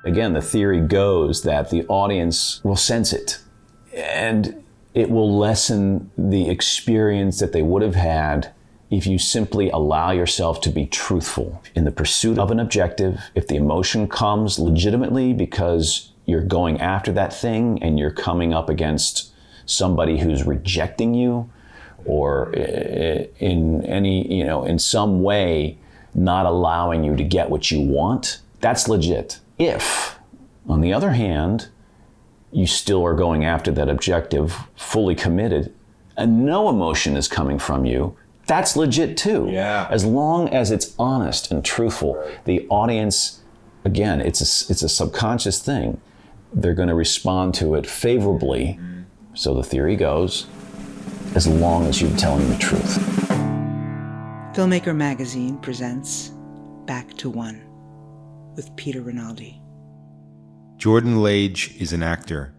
Again, the theory goes that the audience will sense it, and it will lessen the experience that they would have had if you simply allow yourself to be truthful in the pursuit of an objective. If the emotion comes legitimately because you're going after that thing and you're coming up against somebody who's rejecting you, or in some way not allowing you to get what you want, that's legit. If, on the other hand, you still are going after that objective fully committed and no emotion is coming from you, that's legit too. Yeah. As long as it's honest and truthful, the audience, again, it's a subconscious thing. They're going to respond to it favorably, so the theory goes, as long as you're telling the truth. Filmmaker Magazine presents Back to One with Peter Rinaldi. Jordan Lage is an actor.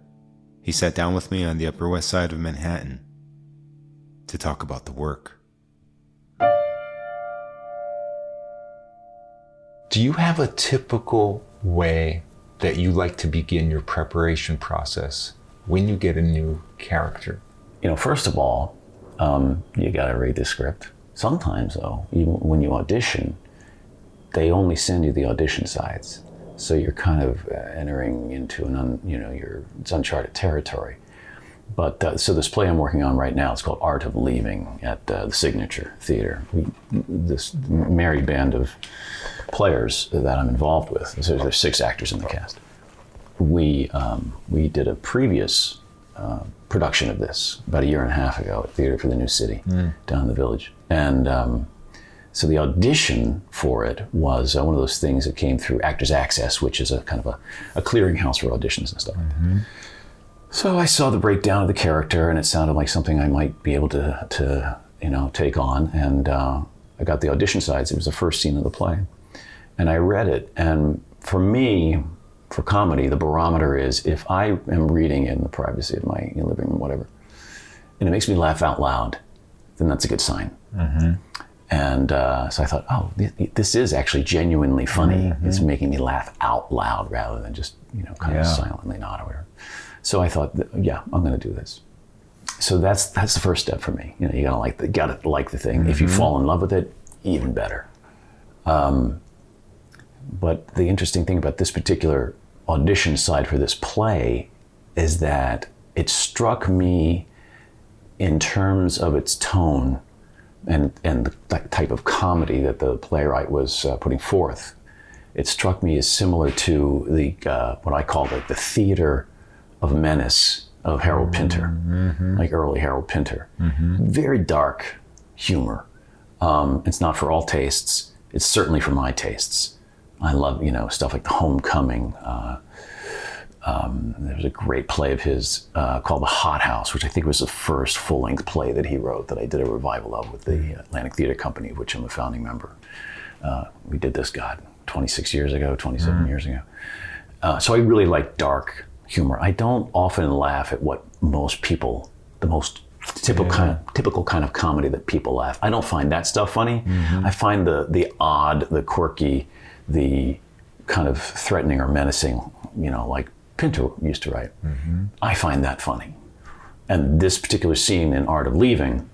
He sat down with me on the Upper West Side of Manhattan to talk about the work. Do you have a typical way that you like to begin your preparation process when you get a new character? First of all, you got to read the script. Sometimes, though, even when you audition, they only send you the audition sides. So you're kind of entering into it's uncharted territory. But so this play I'm working on right now, it's called Art of Leaving at the Signature Theater. This married band of players that I'm involved with. So there's 6 actors in the cast. We did a previous production of this about a year and a half ago at Theater for the New City down in the Village. And so the audition for it was one of those things that came through Actors Access, which is a kind of a clearinghouse for auditions and stuff. Mm-hmm. So I saw the breakdown of the character, and it sounded like something I might be able to take on. And I got the audition sides. It was the first scene of the play. And I read it. And for me, for comedy, the barometer is if I am reading in the privacy of my living room, whatever, and it makes me laugh out loud, then that's a good sign. Mm-hmm. And so I thought, this is actually genuinely funny. Mm-hmm. It's making me laugh out loud rather than just, kind of silently nod or whatever. So I thought, I'm going to do this. So that's the first step for me. You gotta like the thing. Mm-hmm. If you fall in love with it, even better. But the interesting thing about this particular audition side for this play is that it struck me in terms of its tone and the type of comedy that the playwright was putting forth. It struck me as similar to the what I call the theater of menace of Harold Pinter, like early Harold Pinter. Mm-hmm. Very dark humor. It's not for all tastes. It's certainly for my tastes. I love, stuff like The Homecoming. There was a great play of his called The Hot House, which I think was the first full-length play that he wrote that I did a revival of with the Atlantic Theater Company, of which I'm a founding member. We did this, 27 years ago. So I really like dark humor. I don't often laugh at what most people, the most typical kind of comedy that people laugh. I don't find that stuff funny. Mm-hmm. I find the odd, the quirky, the kind of threatening or menacing, like Pinter used to write. Mm-hmm. I find that funny. And this particular scene in Art of Leaving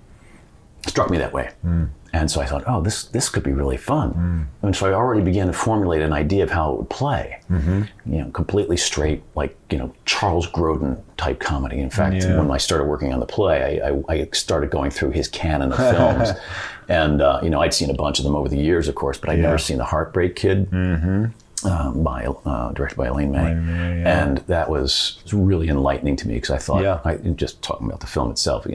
struck me that way. Mm. And so I thought, this could be really fun. Mm. And so I already began to formulate an idea of how it would play. Mm-hmm. Completely straight, like, Charles Grodin type comedy. In fact, when I started working on the play, I started going through his canon of films. And, I'd seen a bunch of them over the years, of course, but I'd never seen The Heartbreak Kid. Mm-hmm. Directed by Elaine May. And that was really enlightening to me because I thought, just talking about the film itself,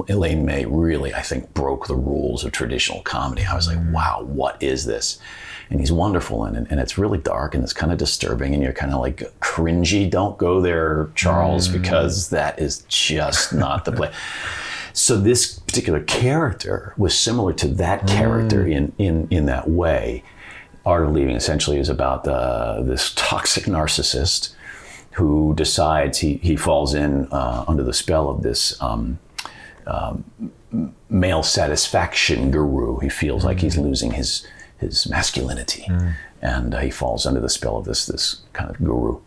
Elaine May really, I think, broke the rules of traditional comedy. I was like, wow, what is this? And he's wonderful in it, and it's really dark and it's kind of disturbing and you're kind of like cringy. Don't go there, Charles, because that is just not the play. So this particular character was similar to that character in that way. Art of Leaving essentially is about this toxic narcissist who decides he falls in under the spell of this male satisfaction guru. He feels like he's losing his masculinity. and he falls under the spell of this kind of guru.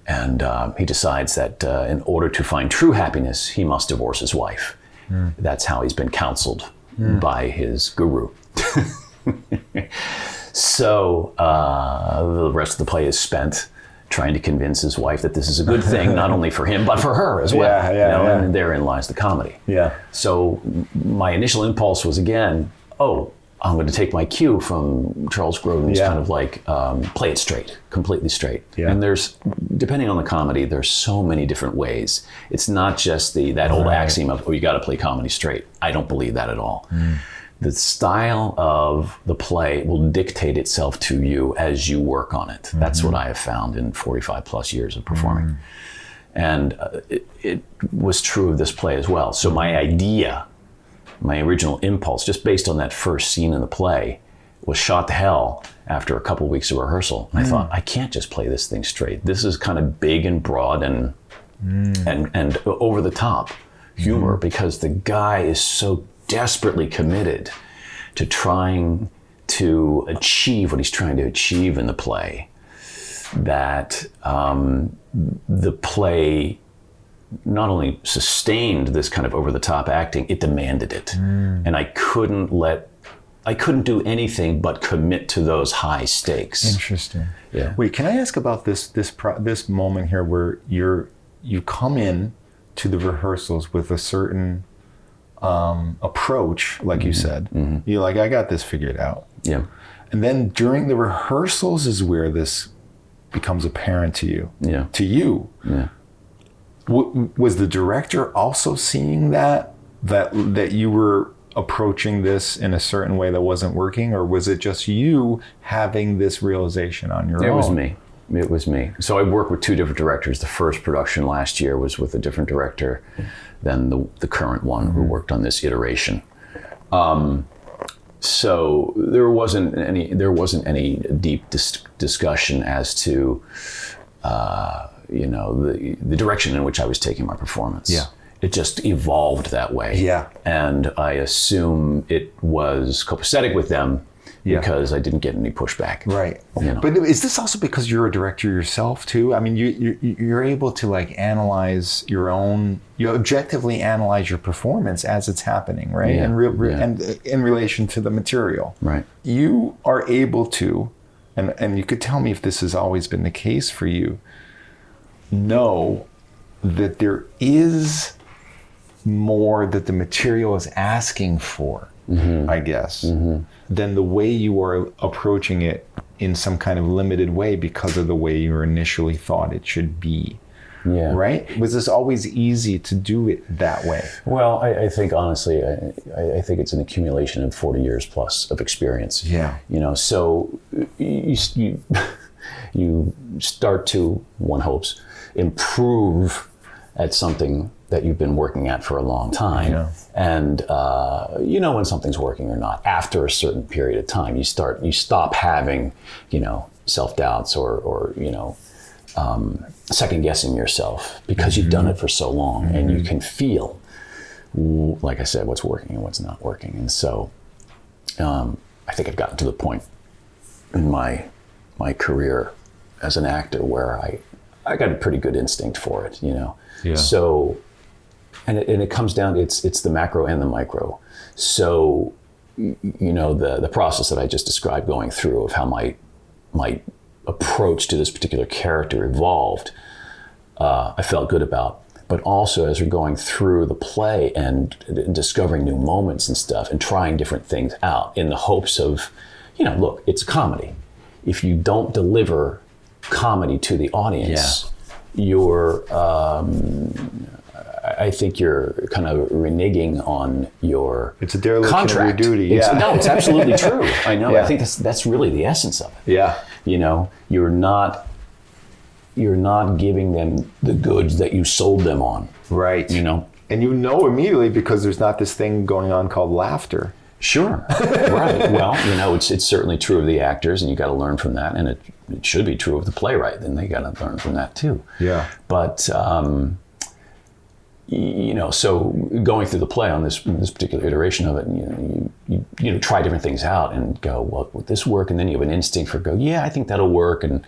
And he decides that in order to find true happiness, he must divorce his wife. That's how he's been counseled by his guru. So the rest of the play is spent trying to convince his wife that this is a good thing, not only for him, but for her as well. And therein lies the comedy. So my initial impulse was, again, I'm going to take my cue from Charles Grodin's kind of like, play it straight, completely straight. And there's, depending on the comedy, there's so many different ways. It's not just that old axiom of, you got to play comedy straight. I don't believe that at all. The style of the play will dictate itself to you as you work on it. That's what I have found in 45 plus years of performing. And it was true of this play as well. So my original impulse, just based on that first scene in the play, was shot to hell after a couple of weeks of rehearsal. And I thought, I can't just play this thing straight. This is kind of big and broad and over the top humor, because the guy is so desperately committed to trying to achieve what he's trying to achieve in the play, that the play not only sustained this kind of over-the-top acting, it demanded it. And I couldn't do anything but commit to those high stakes. Interesting. Yeah. Wait, can I ask about this moment here where you come in to the rehearsals with a certain approach, like you said. You're like, I got this figured out. Yeah. And then during the rehearsals is where this becomes apparent to you. Yeah. To you. Yeah. Was the director also seeing that you were approaching this in a certain way that wasn't working, or was it just you having this realization on your own? It was me. So I worked with two different directors. The first production last year was with a different director than the current one who worked on this iteration. So there wasn't any deep discussion as to the direction in which I was taking my performance. Yeah. It just evolved that way. Yeah. And I assume it was copacetic with them because I didn't get any pushback. Right. But is this also because you're a director yourself too? I mean, you're able to like analyze you objectively analyze your performance as it's happening, right? Yeah. And in relation to the material. Right. You are able to, and you could tell me if this has always been the case for you, know that there is more that the material is asking for, I guess, than the way you are approaching it in some kind of limited way because of the way you initially thought it should be. Yeah. Right? Was this always easy to do it that way? Well, I think honestly, I think it's an accumulation of 40 years plus of experience. Yeah. So you start to, one hopes, improve at something that you've been working at for a long time. Yeah. And you know when something's working or not. After a certain period of time, you stop having, self-doubts or second guessing yourself because you've done it for so long and you can feel, like I said, what's working and what's not working. And so I think I've gotten to the point in my career as an actor where I got a pretty good instinct for it, Yeah. So, and it comes down, it's the macro and the micro. So, the process that I just described going through of how my approach to this particular character evolved, I felt good about. But also as we're going through the play and discovering new moments and stuff and trying different things out in the hopes of, look, it's a comedy. If you don't deliver comedy to the audience, I think you're kind of reneging on your It's a dereliction contract. Of your duty. It's absolutely true. I know. Yeah. I think that's really the essence of it. Yeah. You're not giving them the goods that you sold them on. Right. And immediately because there's not this thing going on called laughter. Sure. Right. Well, it's certainly true of the actors, and you got to learn from that, and it should be true of the playwright. Then they got to learn from that too. Yeah. But so going through the play on this particular iteration of it, you try different things out and go, well, would this work? And then you have an instinct for yeah, I think that'll work. And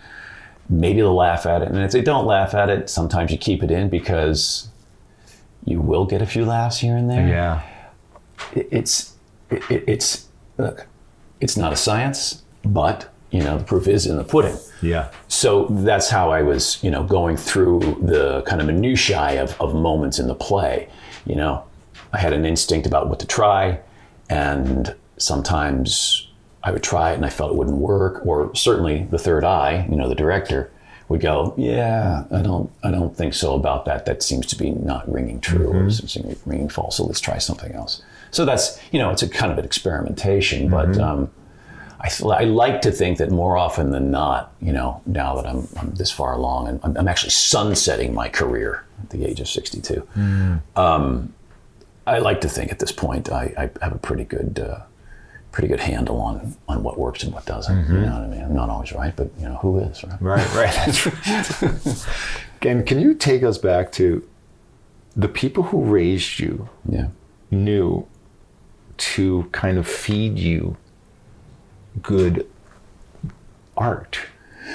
maybe they'll laugh at it. And if they don't laugh at it, sometimes you keep it in because you will get a few laughs here and there. Yeah. Look, it's not a science, but the proof is in the pudding. Yeah. So that's how I was, going through the kind of minutiae of moments in the play. I had an instinct about what to try, and sometimes I would try it and I felt it wouldn't work, or certainly the third eye, the director, would go, yeah, I don't think so about that. That seems to be not ringing true, or seems to be ringing false. So let's try something else. So that's, it's a kind of an experimentation, but I like to think that more often than not, now that I'm this far along, and I'm actually sunsetting my career at the age of 62. I like to think at this point I have a pretty good handle on what works and what doesn't. You know what I mean? I'm not always right, but who is, right? Right. That's right. Again, can you take us back to the people who raised you? Yeah. Knew to kind of feed you good art,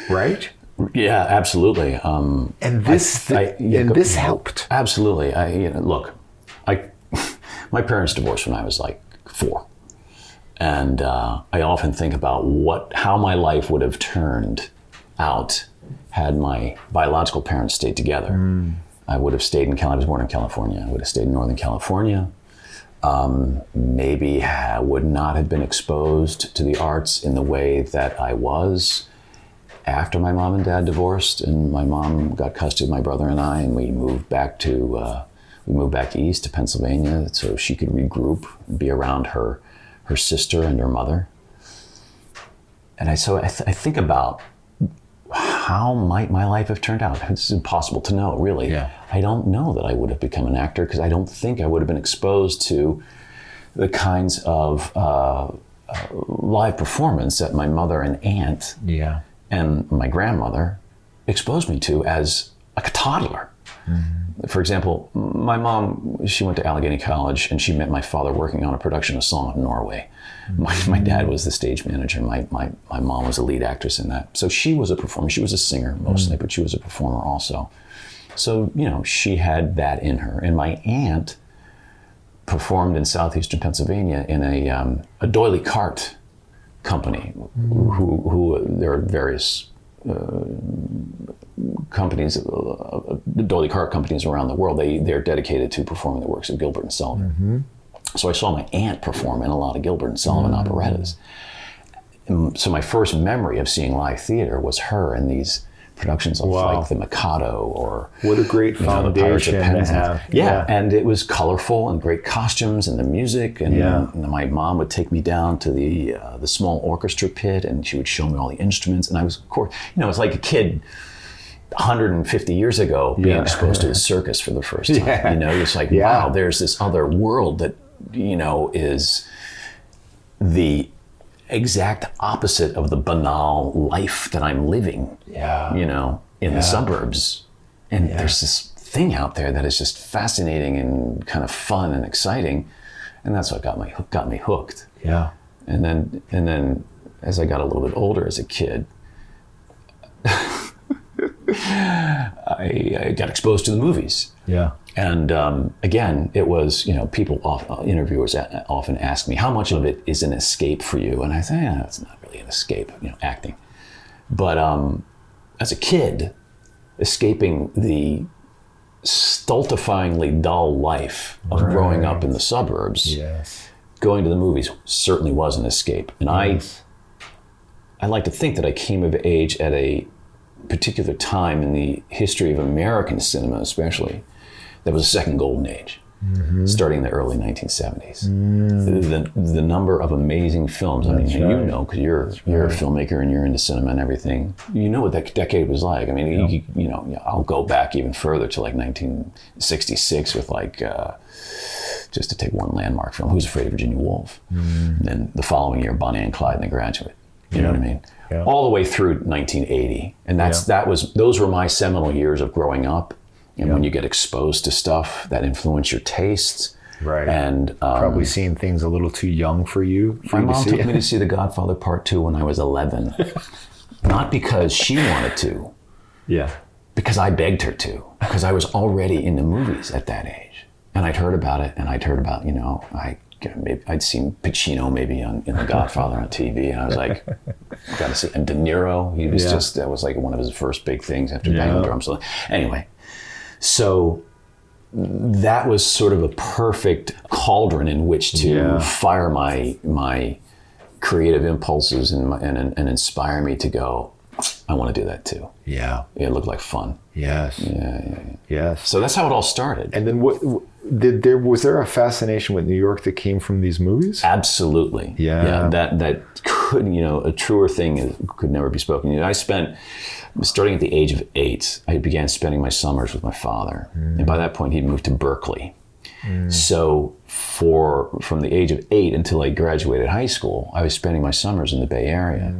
right? Yeah, absolutely. And this helped. Absolutely. My parents divorced when I was like 4. And I often think about how my life would have turned out had my biological parents stayed together. I would have stayed I was born in California. I would have stayed in Northern California. Maybe would not have been exposed to the arts in the way that I was after my mom and dad divorced, and my mom got custody of my brother and I, and we moved back east to Pennsylvania so she could regroup and be around her sister and her mother. And I think about how might my life have turned out. It's impossible to know, really. Yeah. I don't know that I would have become an actor because I don't think I would have been exposed to the kinds of live performance that my mother and aunt and my grandmother exposed me to as like a toddler. For example, my mom, she went to Allegheny College and she met my father working on a production of Song of Norway. My dad was the stage manager. My mom was a lead actress in that. So she was a performer. She was a singer mostly, but she was a performer also. So, she had that in her. And my aunt performed in southeastern Pennsylvania in a doily cart company, who there are various companies, doily cart companies around the world. They're dedicated to performing the works of Gilbert and Sullivan. So I saw my aunt perform in a lot of Gilbert and Sullivan operettas. And so my first memory of seeing live theater was her in these productions of like The Mikado or what a great foundation to have. Yeah, and it was colorful and great costumes and the music. And my mom would take me down to the small orchestra pit and she would show me all the instruments. And I was, of course, it's like a kid 150 years ago being exposed to the circus for the first time. It's like, wow, there's this other world that, is the exact opposite of the banal life that I'm living, in the suburbs. And there's this thing out there that is just fascinating and kind of fun and exciting. And that's what got me hooked. Yeah. And then as I got a little bit older as a kid, I got exposed to the movies. Yeah. And again, it was, interviewers often ask me, how much of it is an escape for you? And I say, it's not really an escape, acting. But as a kid, escaping the stultifyingly dull life of growing up in the suburbs, going to the movies certainly was an escape. And I like to think that I came of age at a particular time in the history of American cinema, especially, there was a second golden age, starting in the early 1970s. The number of amazing films. That's because you're a filmmaker and you're into cinema and everything. You know what that decade was like. I mean, I'll go back even further to like 1966 with just to take one landmark film, Who's Afraid of Virginia Woolf? And then the following year, Bonnie and Clyde and The Graduate. You know what I mean? Yeah. All the way through 1980, and those were my seminal years of growing up And when you get exposed to stuff that influence your tastes, right, and probably seeing things a little too young for you. My mom took me to see The Godfather Part 2 when I was 11. Not because she wanted to. Yeah. Because I begged her to. Because I was already into movies at that age. And I'd heard about it, and I'd heard about, I'd seen Pacino maybe in The Godfather on TV, and I was like, gotta see. And De Niro, he was that was like one of his first big things after Banging Drums. So anyway, so that was sort of a perfect cauldron in which to fire my creative impulses and inspire me to go, I want to do that too. Yeah. It looked like fun. Yes. Yeah. Yes. So that's how it all started. And then was there a fascination with New York that came from these movies? Absolutely. Yeah. That could, a truer thing could never be spoken. I spent, starting at the age of 8, I began spending my summers with my father. And by that point, he'd moved to Berkeley. So from the age of 8 until I graduated high school, I was spending my summers in the Bay Area.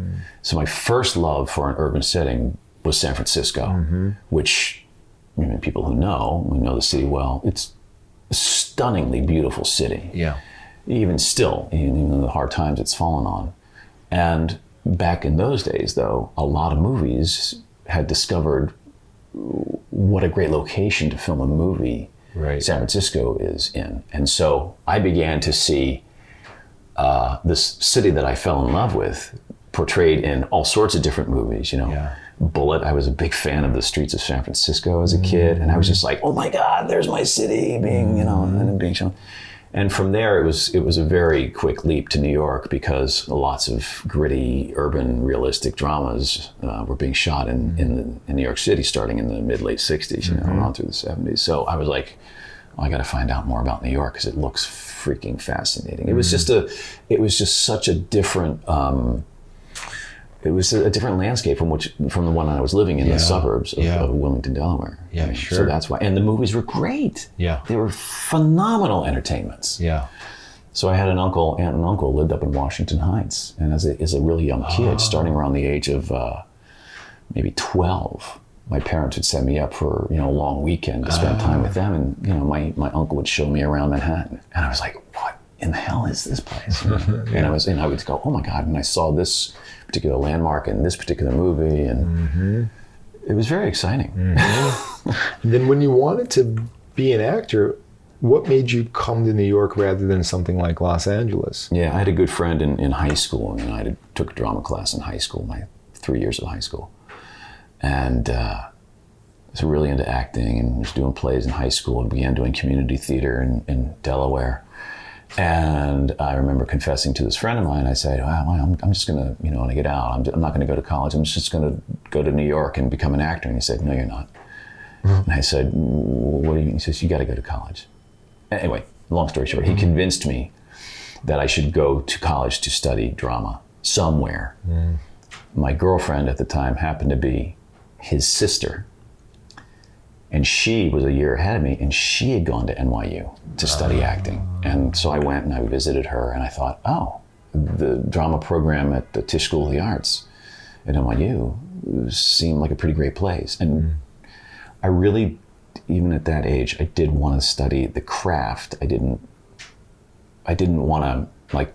So my first love for an urban setting was San Francisco, which, people who know the city well, it's a stunningly beautiful city. Yeah. Even still, even in the hard times it's fallen on. And back in those days, though, a lot of movies had discovered what a great location to film a movie San Francisco is in. And so I began to see this city that I fell in love with portrayed in all sorts of different movies, Bullet. I was a big fan of the streets of San Francisco as a kid. And I was just like, oh my God, there's my city being, and being shown. And from there, it was a very quick leap to New York because lots of gritty, urban, realistic dramas were being shot in New York City, starting in the mid-late 60s, on through the 70s. So I was like, I got to find out more about New York because it looks freaking fascinating. It was just such a different. It was a different landscape from the one I was living in, the suburbs of Wilmington, Delaware. Yeah, sure. So that's why, and the movies were great. Yeah, they were phenomenal entertainments. Yeah. So I had an aunt and uncle lived up in Washington Heights, and as a really young kid, starting around the age of maybe 12, my parents would send me up for a long weekend to spend time with them, and my uncle would show me around Manhattan, and I was like, what in the hell is this place? And I would go, oh my God, and I saw this particular landmark in this particular movie, and it was very exciting. And then when you wanted to be an actor, what made you come to New York rather than something like Los Angeles? Yeah, I had a good friend in high school, and I took a drama class in high school, my 3 years of high school, and I was really into acting and was doing plays in high school and began doing community theater in Delaware. And I remember confessing to this friend of mine. I said, well, I'm just going to, when I get out, I'm not going to go to college. I'm just going to go to New York and become an actor. And he said, no, you're not. And I said, what do you mean? He says, you got to go to college. Anyway, long story short, he convinced me that I should go to college to study drama somewhere. My girlfriend at the time happened to be his sister. And she was a year ahead of me, and she had gone to NYU to study acting. And so I went and I visited her, and I thought, the drama program at the Tisch School of the Arts at NYU seemed like a pretty great place. And I really, even at that age, I did want to study the craft. I didn't want to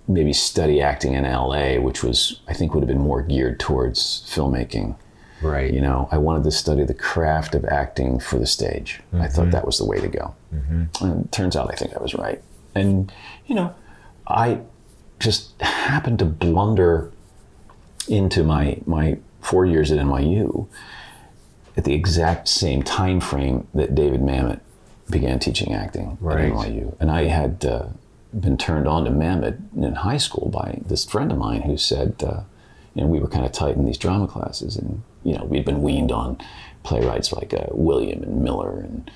maybe study acting in LA, which I think would have been more geared towards filmmaking. Right. I wanted to study the craft of acting for the stage. I thought that was the way to go. And it turns out I think I was right. And, I just happened to blunder into my 4 years at NYU at the exact same time frame that David Mamet began teaching acting at NYU. And I had been turned on to Mamet in high school by this friend of mine who said, we were kind of tight in these drama classes, and we'd been weaned on playwrights like William and Miller and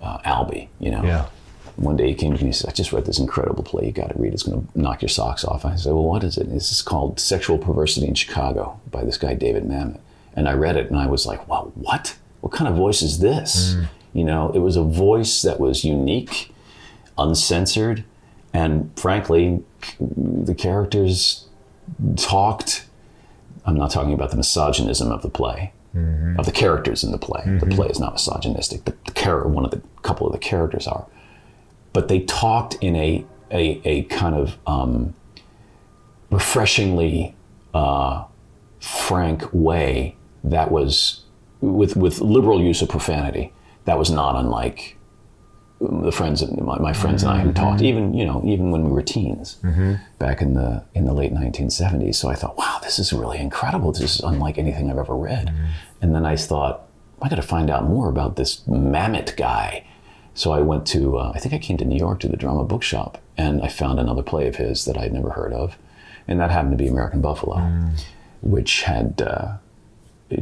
Albee. One day he came to me and said, I just read this incredible play you got to read. It's going to knock your socks off. I said, well, what is it? This is called Sexual Perversity in Chicago by this guy David Mamet. And I read it and I was like, wow, what? What kind of voice is this? It was a voice that was unique, uncensored, and frankly, the characters talked. I'm not talking about the misogynism of the play. of the characters in the play. The play is not misogynistic. The couple of the characters are, but they talked in a kind of refreshingly frank way that was with liberal use of profanity. That was not unlike the friends, my friends and I who talked, even when we were teens, back in the late 1970s. So I thought, wow, this is really incredible. This is unlike anything I've ever read. And then I thought, I got to find out more about this Mamet guy. So I went to, I think I came to New York to the Drama Bookshop, and I found another play of his that I'd never heard of, and that happened to be American Buffalo, which had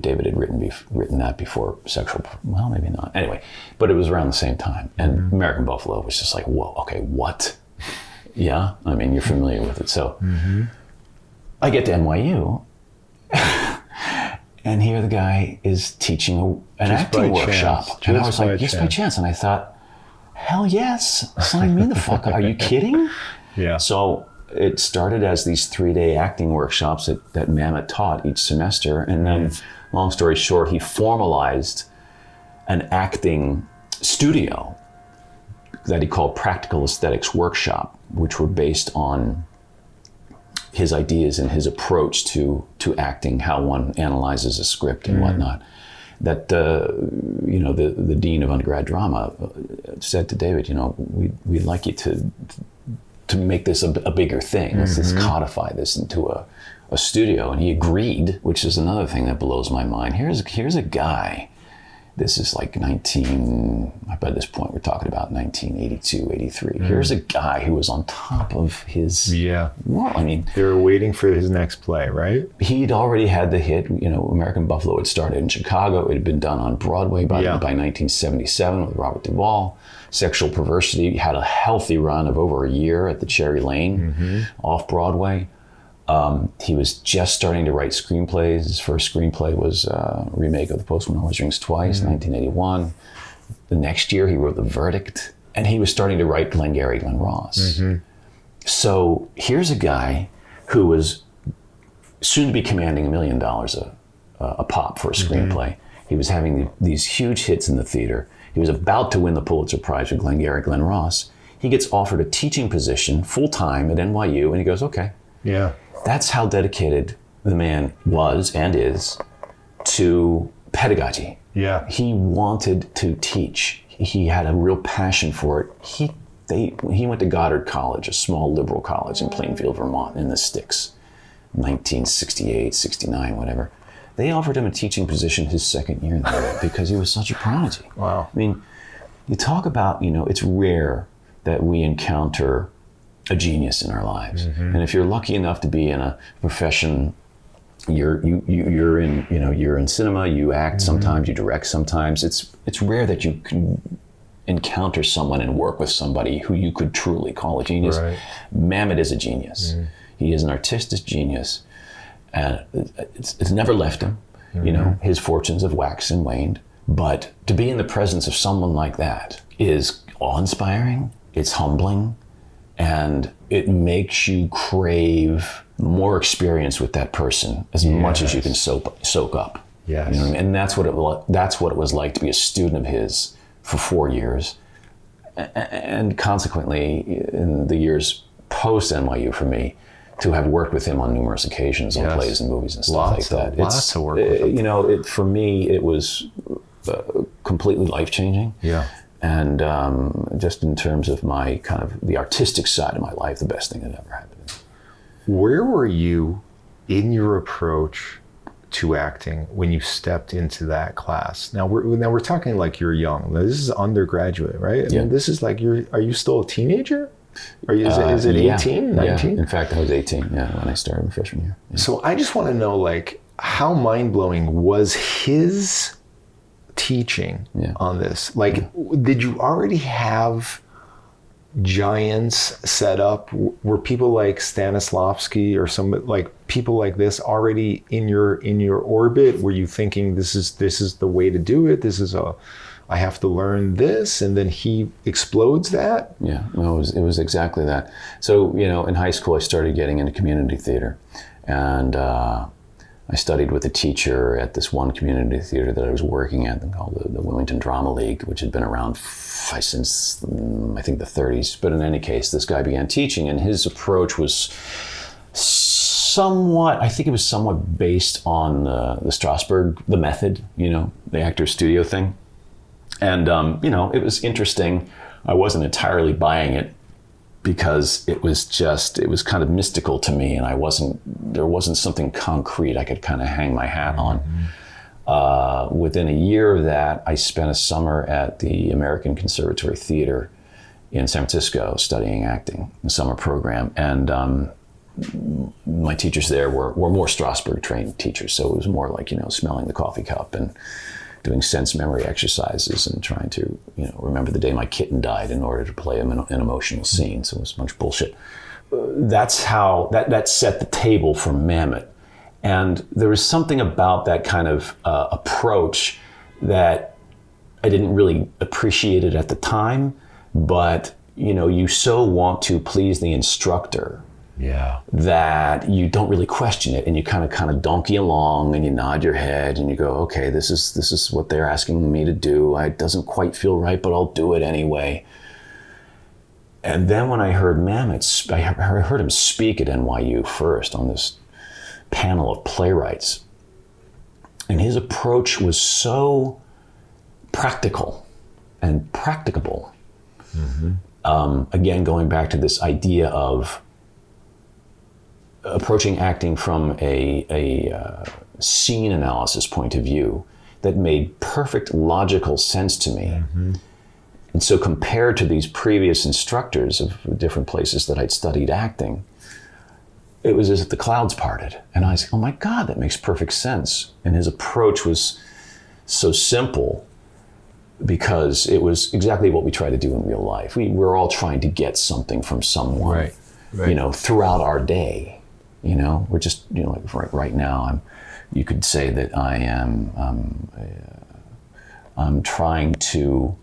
David had written that before Sexual, well, maybe not. Anyway, but it was around the same time. And American Buffalo was just like, whoa, okay, what? Yeah, I mean, you're familiar with it. So I get to NYU, and here the guy is teaching an acting workshop. And I was like, just by chance. And I thought, hell yes, sign me the fuck up. Are you kidding? Yeah. So it started as these 3-day acting workshops that Mamet taught each semester. And then, long story short, he formalized an acting studio that he called Practical Aesthetics Workshop, which were based on his ideas and his approach to acting, how one analyzes a script and whatnot. That, the dean of undergrad drama said to David, we'd like you to make this a bigger thing. Let's codify this into a studio. And he agreed, which is another thing that blows my mind. Here's a guy, this is like by this point we're talking about 1982, 83. Here's a guy who was on top of his world. I mean, they were waiting for his next play, right? He'd already had the hit, American Buffalo had started in Chicago. It had been done on Broadway by 1977 with Robert Duvall. Sexual Perversity had a healthy run of over a year at the Cherry Lane, off-Broadway. He was just starting to write screenplays. His first screenplay was a remake of The Postman Always Rings Twice, 1981. The next year, he wrote The Verdict, and he was starting to write Glengarry Glen Ross. So here's a guy who was soon to be commanding $1 million a pop for a screenplay. He was having these huge hits in the theater. He was about to win the Pulitzer Prize with Glengarry Glen Ross. He gets offered a teaching position full-time at NYU, and he goes, okay. Yeah. That's how dedicated the man was and is to pedagogy. Yeah. He wanted to teach. He had a real passion for it. He went to Goddard College, a small liberal college in Plainfield, Vermont, in the sticks, 1968, 69, whatever. They offered him a teaching position his second year there because he was such a prodigy. Wow. I mean, you talk about, it's rare that we encounter a genius in our lives. And if you're lucky enough to be in a profession, you're in cinema, you act sometimes, you direct sometimes. It's rare that you can encounter someone and work with somebody who you could truly call a genius. Right. Mamet is a genius. He is an artistic genius, and it's never left him. His fortunes have waxed and waned, but to be in the presence of someone like that is awe-inspiring. It's humbling. And it makes you crave more experience with that person as much as you can soak up. Yes. You know what I mean? And that's what it was like to be a student of his for 4 years. And consequently, in the years post NYU for me, to have worked with him on numerous occasions on plays and movies and stuff like that. Lots to work with him. For me, it was completely life-changing. Yeah. And just in terms of my kind of the artistic side of my life, the best thing that ever happened. Where were you in your approach to acting when you stepped into that class? Now we're talking like you're young. This is undergraduate, right? I mean, this is like are you still a teenager? Is it 18, 19? Yeah. In fact, I was 18, when I started my freshman year. Yeah. So I just want to know, like, how mind-blowing was his teaching on this? Like, did you already have giants set up? Were people like Stanislavski or some like people like this already in your orbit? Were you thinking this is the way to do it? I have to learn this, and then he explodes that? Yeah, no, it was exactly that. So, in high school I started getting into community theater, and I studied with a teacher at this one community theater that I was working at called the Wilmington Drama League, which had been around since, I think, the 30s. But in any case, this guy began teaching, and his approach was somewhat based on the Strasberg, the method, the actor's studio thing. And, it was interesting. I wasn't entirely buying it, because it was kind of mystical to me, and there wasn't something concrete I could kind of hang my hat on. Within a year of that, I spent a summer at the American Conservatory Theater in San Francisco studying acting, the summer program. And my teachers there were more Strasberg trained teachers. So it was more like, smelling the coffee cup and doing sense memory exercises and trying to, remember the day my kitten died in order to play an emotional scene. So it was a bunch of bullshit. That's how, that set the table for Mamet. And there was something about that kind of approach that I didn't really appreciate it at the time, but, you so want to please the instructor. Yeah. That you don't really question it, and you kind of donkey along, and you nod your head, and you go, okay, this is what they're asking me to do. It doesn't quite feel right, but I'll do it anyway. And then when I heard Mamet, I heard him speak at NYU first on this panel of playwrights, and his approach was so practical and practicable. Again, going back to this idea of approaching acting from a scene analysis point of view that made perfect logical sense to me. And so compared to these previous instructors of different places that I'd studied acting, it was as if the clouds parted. And I was, oh my God, that makes perfect sense. And his approach was so simple, because it was exactly what we try to do in real life. We're all trying to get something from someone, throughout our day. We're just, like right now, you could say that I am, I'm trying to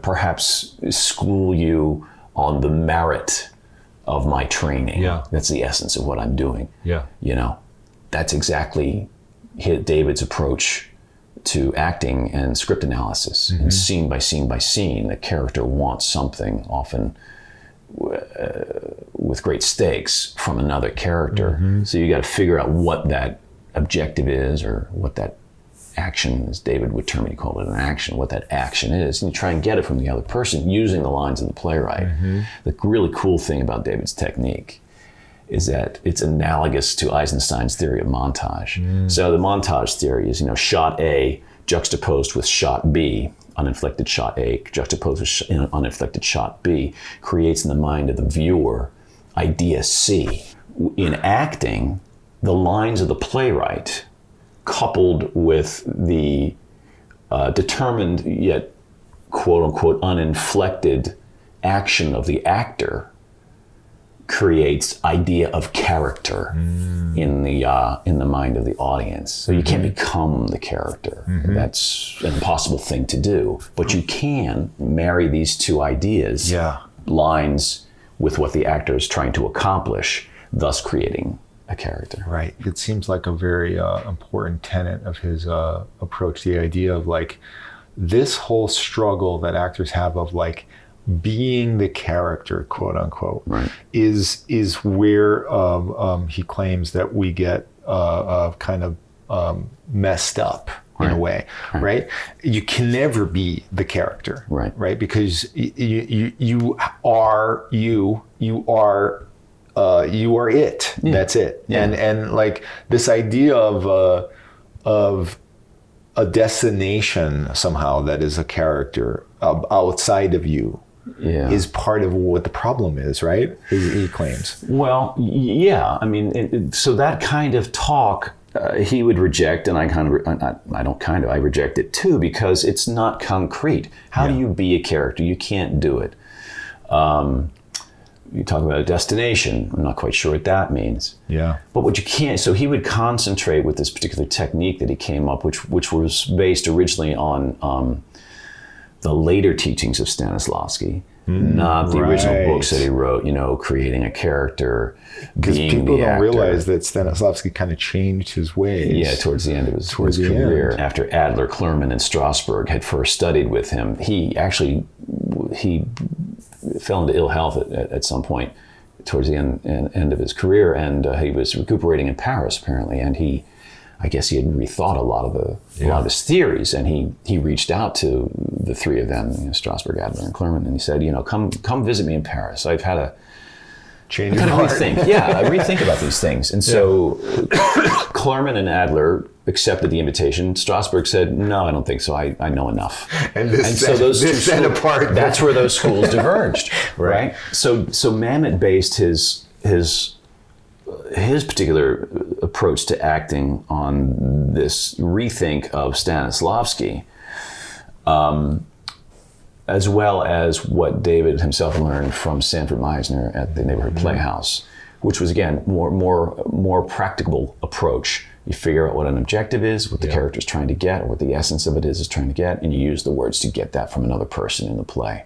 perhaps school you on the merit of my training. Yeah. That's the essence of what I'm doing. Yeah. That's exactly David's approach to acting and script analysis. And scene by scene by scene, the character wants something, often with great stakes, from another character. So you got to figure out what that objective is, or what that action, as David would term it, he called it an action, what that action is, and you try and get it from the other person using the lines of the playwright. The really cool thing about David's technique is that it's analogous to Eisenstein's theory of montage. So the montage theory is, shot A juxtaposed with shot B, uninflected shot A juxtaposed with uninflected shot B, creates in the mind of the viewer idea C. In acting, the lines of the playwright, coupled with the determined yet quote-unquote uninflected action of the actor, creates idea of character in the mind of the audience. So you can't become the character. That's an impossible thing to do. But you can marry these two ideas, lines, with what the actor is trying to accomplish, thus creating a character. Right. It seems like a very important tenet of his approach, the idea of like this whole struggle that actors have of like being the character, quote unquote, is where he claims that we get kind of messed up in a way, right? You can never be the character, right? Because you are it. That's it. And like this idea of a destination somehow that is a character outside of you is part of what the problem is, right? He claims. Well, yeah. I mean, so that kind of talk he would reject, and I reject it too, because it's not concrete. How do you be a character? You can't do it. You talk about a destination. I'm not quite sure what that means. Yeah. But what you can't, so he would concentrate with this particular technique that he came up, which was based originally on the later teachings of Stanislavski, not the original right. books that he wrote, creating a character, Because being people the don't actor. realize that Stanislavski kind of changed his ways. Yeah, towards the end of his career. After Adler, Klerman, and Strasberg had first studied with him, he fell into ill health at some point towards the end of his career, and he was recuperating in Paris apparently, and I guess he had rethought a lot of his theories, and he reached out to the three of them, Strasberg, Adler, and Klerman, and he said, come visit me in Paris. I've had a Change your heart. rethink. Yeah, I rethink about these things. And so Klerman and Adler accepted the invitation. Strasberg said, no, I don't think so. I know enough. And so those two set apart. That's where those schools diverged, right? So Mamet based his particular approach to acting on this rethink of Stanislavski, as well as what David himself learned from Sanford Meisner at the Neighborhood Playhouse, which was, again, more practicable approach. You figure out what an objective is, what the character's trying to get, or what the essence of it is trying to get, and you use the words to get that from another person in the play.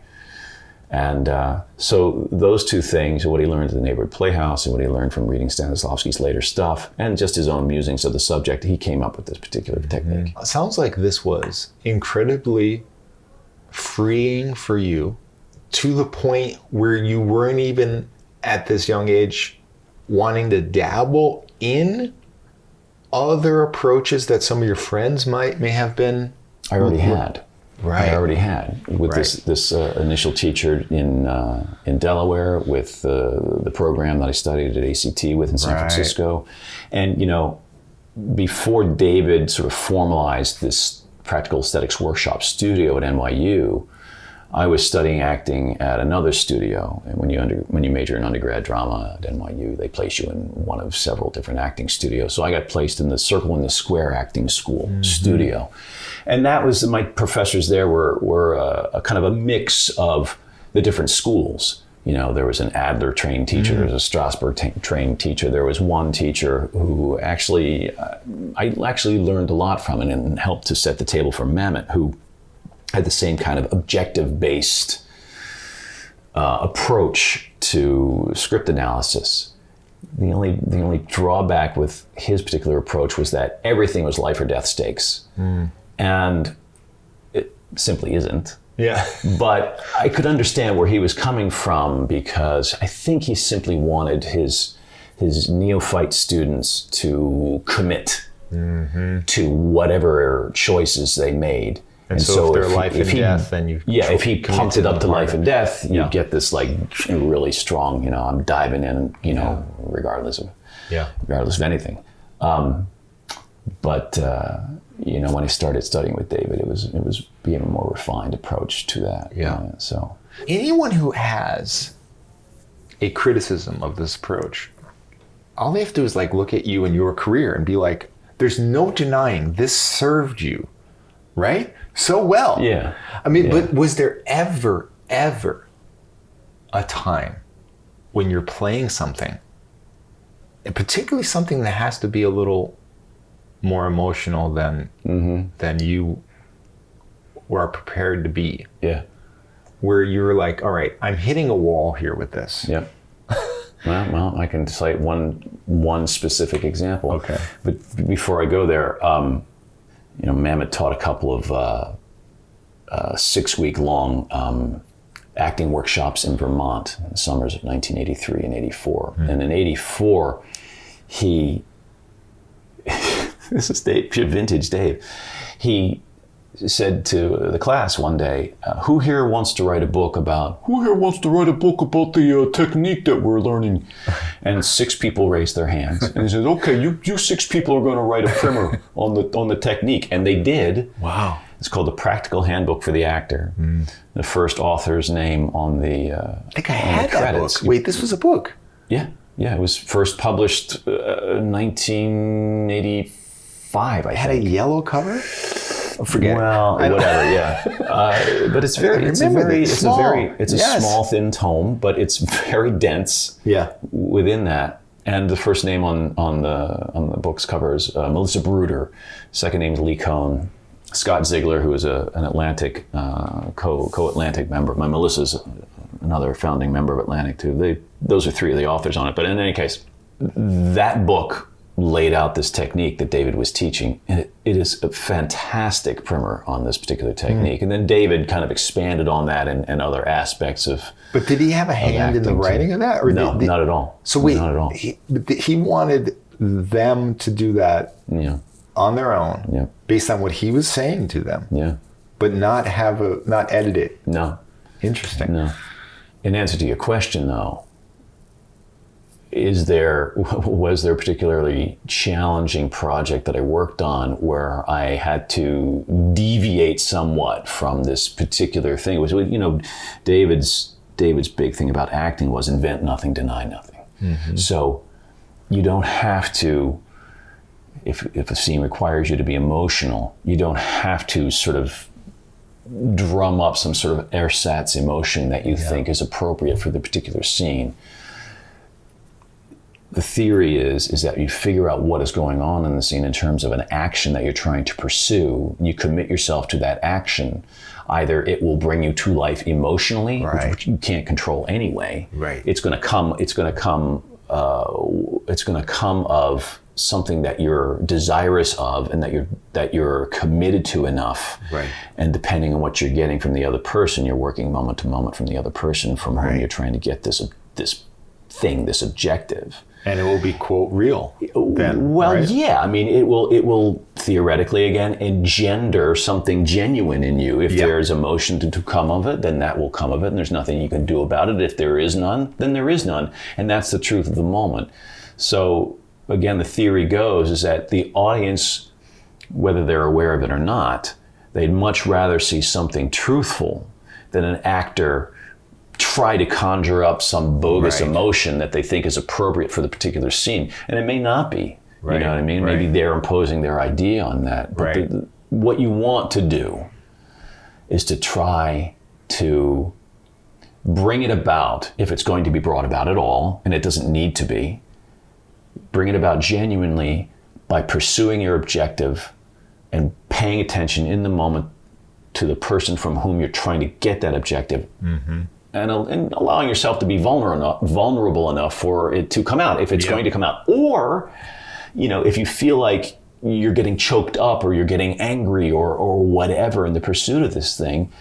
And so those two things, what he learned at the Neighborhood Playhouse and what he learned from reading Stanislavski's later stuff, and just his own musings of the subject, he came up with this particular technique. It sounds like this was incredibly freeing for you, to the point where you weren't even at this young age wanting to dabble in other approaches that some of your friends may have been. I already had. Right. I already had with this initial teacher in Delaware, with the program that I studied at ACT with in San Francisco, and before David sort of formalized this practical aesthetics workshop studio at NYU, I was studying acting at another studio. And when you major in undergrad drama at NYU, they place you in one of several different acting studios. So I got placed in the Circle in the Square Acting School studio. And that was, my professors there were a kind of a mix of the different schools. There was an Adler trained teacher, there was a Strasberg trained teacher. There was one teacher who actually, I actually learned a lot from it and helped to set the table for Mamet, who had the same kind of objective-based approach to script analysis. The only drawback with his particular approach was that everything was life or death stakes. And it simply isn't. Yeah. But I could understand where he was coming from, because I think he simply wanted his neophyte students to commit to whatever choices they made. And so if they're life and death, then you... Yeah, if he pumped it up to life and death, you get this really strong, I'm diving in, regardless of anything. But when I started studying with David, it was being a more refined approach to that. Yeah. So anyone who has a criticism of this approach, all they have to do is look at you and your career and be like, there's no denying this served you, right? So well. Yeah. I mean, but was there ever a time when you're playing something, and particularly something that has to be a little more emotional than you were prepared to be? Yeah. Where you were like, all right, I'm hitting a wall here with this. Yeah. Well, I can cite one specific example. Okay. But before I go there, Mamet taught a couple of 6-week-long acting workshops in Vermont in the summers of 1983 and 84. And in 84, this is Dave, vintage Dave. He said to the class one day, who here wants to write a book about the technique that we're learning? And 6 people raised their hands. And he said, okay, you 6 people are going to write a primer on the technique. And they did. Wow. It's called The Practical Handbook for the Actor. The first author's name on the I think I had that book. Wait, this was a book? Yeah. It was first published 1985, I had think. A yellow cover? Forget it. Well, whatever, yeah. But it's a small, thin tome, but it's very dense. Yeah. Within that, and the first name on the book's cover is Melissa Bruder. Second name is Lee Cohn. Scott Ziegler, who is an Atlantic co-Atlantic member. My Melissa's another founding member of Atlantic too. Those are three of the authors on it. But in any case, that book laid out this technique that David was teaching. And it is a fantastic primer on this particular technique. And then David kind of expanded on that and other aspects of. But did he have a hand in the writing of that? Or no, not at all. So wait, not at all. He wanted them to do that on their own, based on what he was saying to them. Yeah. But not edit it. No. Interesting. No. In answer to your question, though, was there a particularly challenging project that I worked on where I had to deviate somewhat from this particular thing? It was, David's big thing about acting was invent nothing, deny nothing. Mm-hmm. So you don't have to, if a scene requires you to be emotional, you don't have to sort of drum up some sort of ersatz emotion that you think is appropriate for the particular scene. The theory is that you figure out what is going on in the scene in terms of an action that you're trying to pursue. You commit yourself to that action. Either it will bring you to life emotionally, which you can't control anyway. Right. It's going to come of something that you're desirous of and that you're committed to enough. Right. And depending on what you're getting from the other person, you're working moment to moment from the other person from whom you're trying to get this objective. And it will be, quote, real then, yeah. I mean, it will theoretically, again, engender something genuine in you. If there's emotion to come of it, then that will come of it, and there's nothing you can do about it. If there is none, then there is none. And that's the truth of the moment. So, again, the theory goes is that the audience, whether they're aware of it or not, they'd much rather see something truthful than an actor try to conjure up some bogus emotion that they think is appropriate for the particular scene. And it may not be, you know what I mean? Maybe they're imposing their idea on that. But what you want to do is to try to bring it about, if it's going to be brought about at all, and it doesn't need to be, bring it about genuinely by pursuing your objective and paying attention in the moment to the person from whom you're trying to get that objective. Mm-hmm. And allowing yourself to be vulnerable enough for it to come out, if it's going to come out. Or, if you feel like you're getting choked up or you're getting angry or whatever in the pursuit of this thing,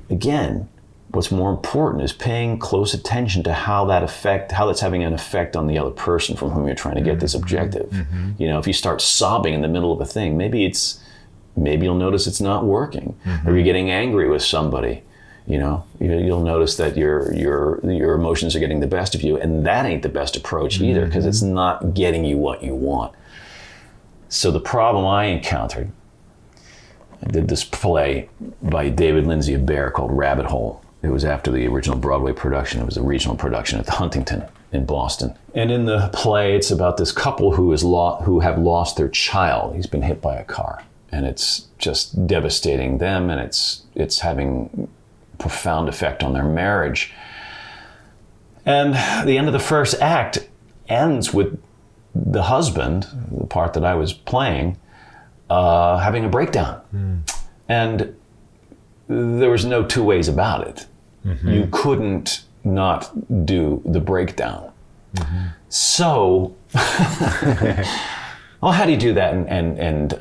again, what's more important is paying close attention to how that's having an effect on the other person from whom you're trying to get this objective. Mm-hmm. If you start sobbing in the middle of a thing, maybe you'll notice it's not working. Mm-hmm. Or you're getting angry with somebody. You'll notice that your emotions are getting the best of you, and that ain't the best approach either, because it's not getting you what you want. So the problem I encountered, I did this play by David Lindsay of Bear called Rabbit Hole. It was after the original Broadway production. It was a regional production at the Huntington in Boston. And in the play, it's about this couple who have lost their child. He's been hit by a car, and it's just devastating them, and it's having profound effect on their marriage. And the end of the first act ends with the husband, the part that I was playing, having a breakdown. And there was no two ways about it. Mm-hmm. You couldn't not do the breakdown. Mm-hmm. So, well, how do you do that and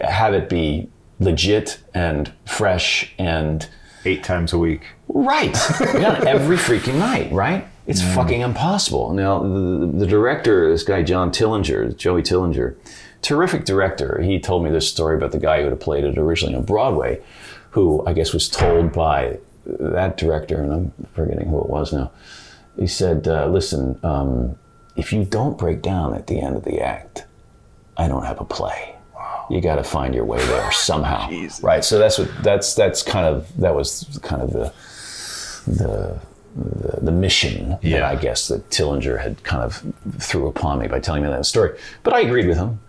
have it be legit and fresh and 8 times a week. Right. Every freaking night, right? It's fucking impossible. Now, the director, this guy, Joey Tillinger, terrific director. He told me this story about the guy who had played it originally on Broadway, who I guess was told by that director, and I'm forgetting who it was now. He said, listen, if you don't break down at the end of the act, I don't have a play. You got to find your way there somehow, right? So that was kind of the mission that I guess that Tillinger had kind of threw upon me by telling me that story. But I agreed with him.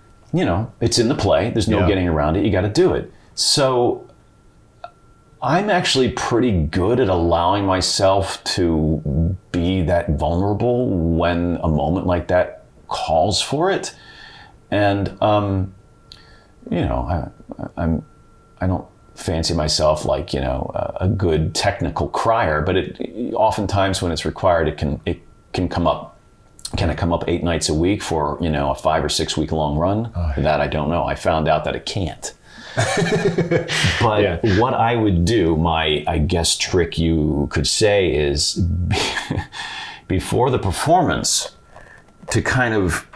It's in the play. There's no getting around it. You got to do it. So I'm actually pretty good at allowing myself to be that vulnerable when a moment like that calls for it, and I don't fancy myself like, a good technical crier, but it oftentimes when it's required, it can come up. Can it come up 8 nights a week for, a 5 or 6 week long run? That I don't know. I found out that it can't. But what I would do, my, I guess, trick you could say is before the performance, to kind of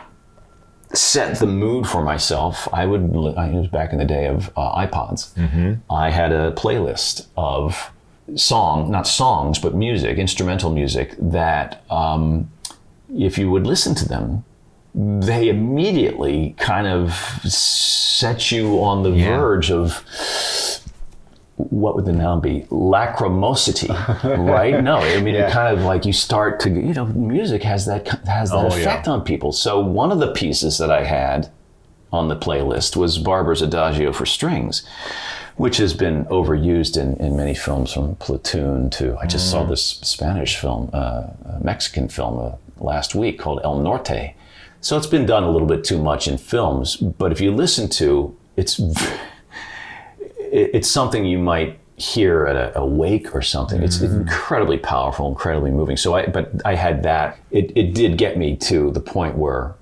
set the mood for myself, it was back in the day of iPods. I had a playlist of not songs, but music, instrumental music that if you would listen to them, they immediately kind of set you on the verge of, what would the noun be? Lachrymosity, right? No, I mean, it kind of like you start to, music has that effect on people. So one of the pieces that I had on the playlist was Barber's Adagio for Strings, which has been overused in many films, from Platoon to, I just saw this Spanish film, Mexican film last week called El Norte. So it's been done a little bit too much in films, but if you listen to, it's something you might hear at a wake or something. It's incredibly powerful, incredibly moving. But I had that. It did get me to the point where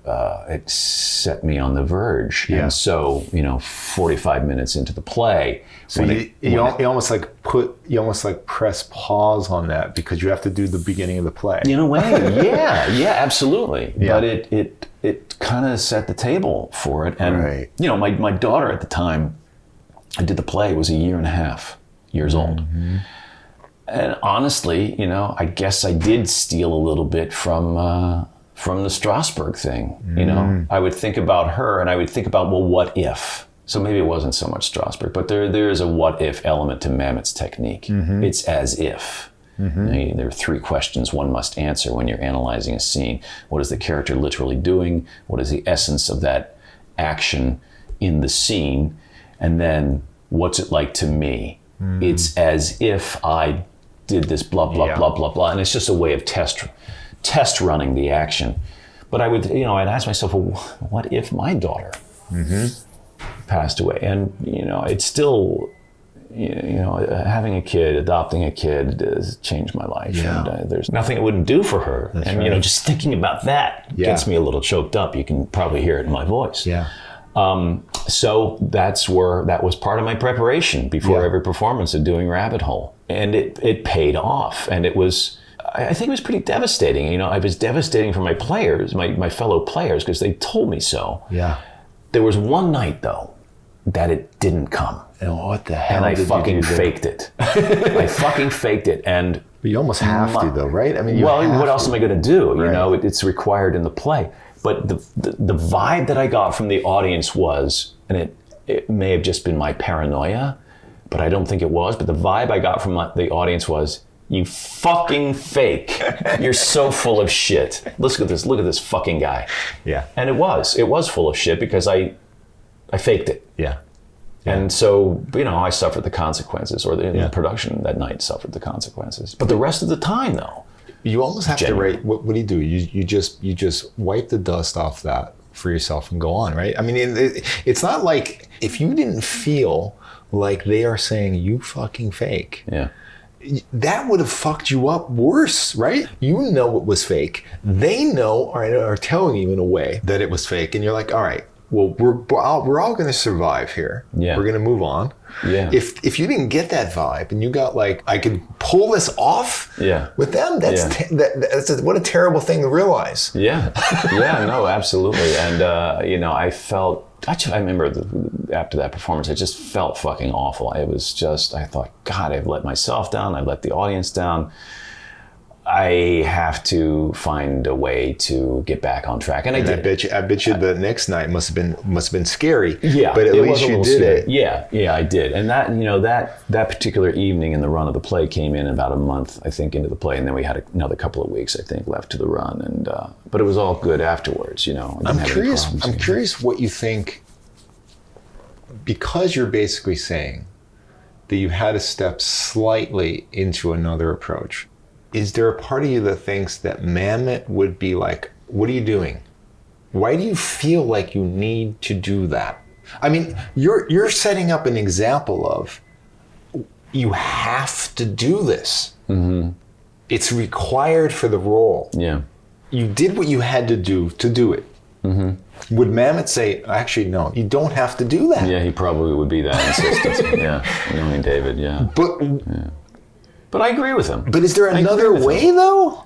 it set me on the verge. Yeah. And so, 45 minutes into the play. So you almost like press pause on that because you have to do the beginning of the play. In a way, yeah, absolutely. Yeah. But it kind of set the table for it. And, my daughter at the time I did the play was 1.5 years old. And honestly, I guess I did steal a little bit from the Strasberg thing. I would think about her and I would think about, well, what if? So maybe it wasn't so much Strasberg, but there is a what if element to Mamet's technique. It's as if. There are 3 questions one must answer when you're analyzing a scene. What is the character literally doing? What is the essence of that action in the scene? And then, what's it like to me? It's as if I did this blah, blah, blah, blah, blah. And it's just a way of test running the action. But I would, I'd ask myself, well, what if my daughter passed away? And, it's still, having a kid, adopting a kid has changed my life. Yeah. And there's nothing it wouldn't do for her. That's and, right. Just thinking about that gets me a little choked up. You can probably hear it in my voice. Yeah. So that was part of my preparation before every performance of doing Rabbit Hole. And it paid off. And I think it was pretty devastating. It was devastating for my players, my fellow players, because they told me so. Yeah. There was one night, though, that it didn't come. And what the hell? And I fucking faked it. I fucking faked it. And but you almost have to, though, right? I mean, what else am I going to do? Right. It's required in the play. But the vibe that I got from the audience was, and it may have just been my paranoia, but I don't think it was, but the vibe I got from the audience was, you fucking fake. You're so full of shit. Look at this fucking guy. Yeah. And it was full of shit because I faked it. Yeah. And so, I suffered the consequences, or the production that night suffered the consequences. But the rest of the time, though, you almost have to write. What do you do? You just wipe the dust off that for yourself and go on, right? I mean, it's not like if you didn't feel like they are saying you fucking fake. Yeah. That would have fucked you up worse, right? You know it was fake. They know or are telling you in a way that it was fake, and you're like, all right, well, we're all going to survive here. Yeah. We're going to move on. Yeah. If you didn't get that vibe and you got like, I could pull this off with them, that's what a terrible thing to realize. Yeah. Yeah, no, absolutely. And, I remember after that performance, I just felt fucking awful. It was just, I thought, God, I've let myself down. I've let the audience down. I have to find a way to get back on track, and I did. I bet you the next night must have been scary. Yeah, but at least you did it. Yeah, I did. And that particular evening in the run of the play came in about a month, I think, into the play, and then we had another couple of weeks, I think, left to the run. And but it was all good afterwards. I'm curious what you think, because you're basically saying that you had to step slightly into another approach. Is there a part of you that thinks that Mamet would be like, what are you doing? Why do you feel like you need to do that? I mean, you're setting up an example of you have to do this. Mm-hmm. It's required for the role. Yeah. You did what you had to do it. Mm-hmm. Would Mamet say, actually, no, you don't have to do that? Yeah, he probably would be that insistent. Yeah, knowing David, yeah. But I agree with him. But is there another way, though?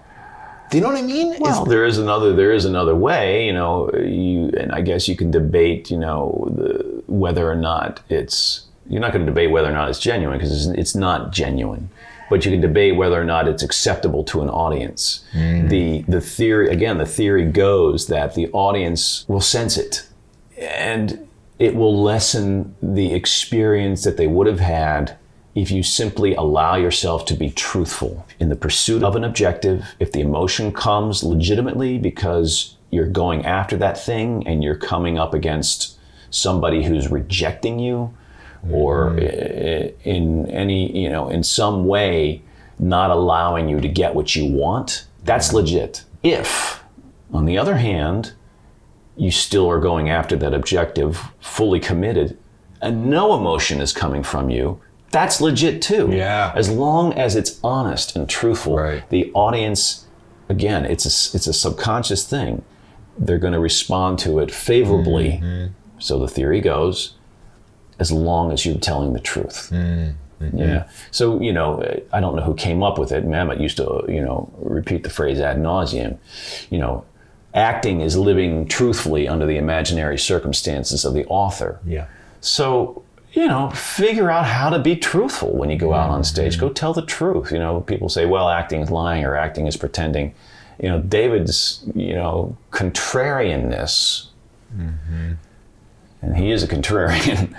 Do you know what I mean? Well, there is another way, you know, and I guess you can debate, you know, whether or not you're not going to debate whether or not it's genuine, because it's not genuine. But you can debate whether or not it's acceptable to an audience. The theory goes that the audience will sense it, and it will lessen the experience that they would have had if you simply allow yourself to be truthful in the pursuit of an objective. If the emotion comes legitimately because you're going after that thing and you're coming up against somebody who's rejecting you, or in some way not allowing you to get what you want, that's legit. If, on the other hand, you still are going after that objective fully committed and no emotion is coming from you, that's legit too. Yeah. As long as it's honest and truthful, right. The audience, again, it's a subconscious thing. They're going to respond to it favorably. Mm-hmm. So the theory goes, as long as you're telling the truth. Mm-hmm. Yeah. So, you know, I don't know who came up with it. Mamet used to, you know, repeat the phrase ad nauseum. You know, acting is living truthfully under the imaginary circumstances of the author. Yeah. So, you know, figure out how to be truthful when you go out on stage. Go tell the truth. You know, people say, well, acting is lying or acting is pretending. You know, David's, you know, contrarianness, and he is a contrarian,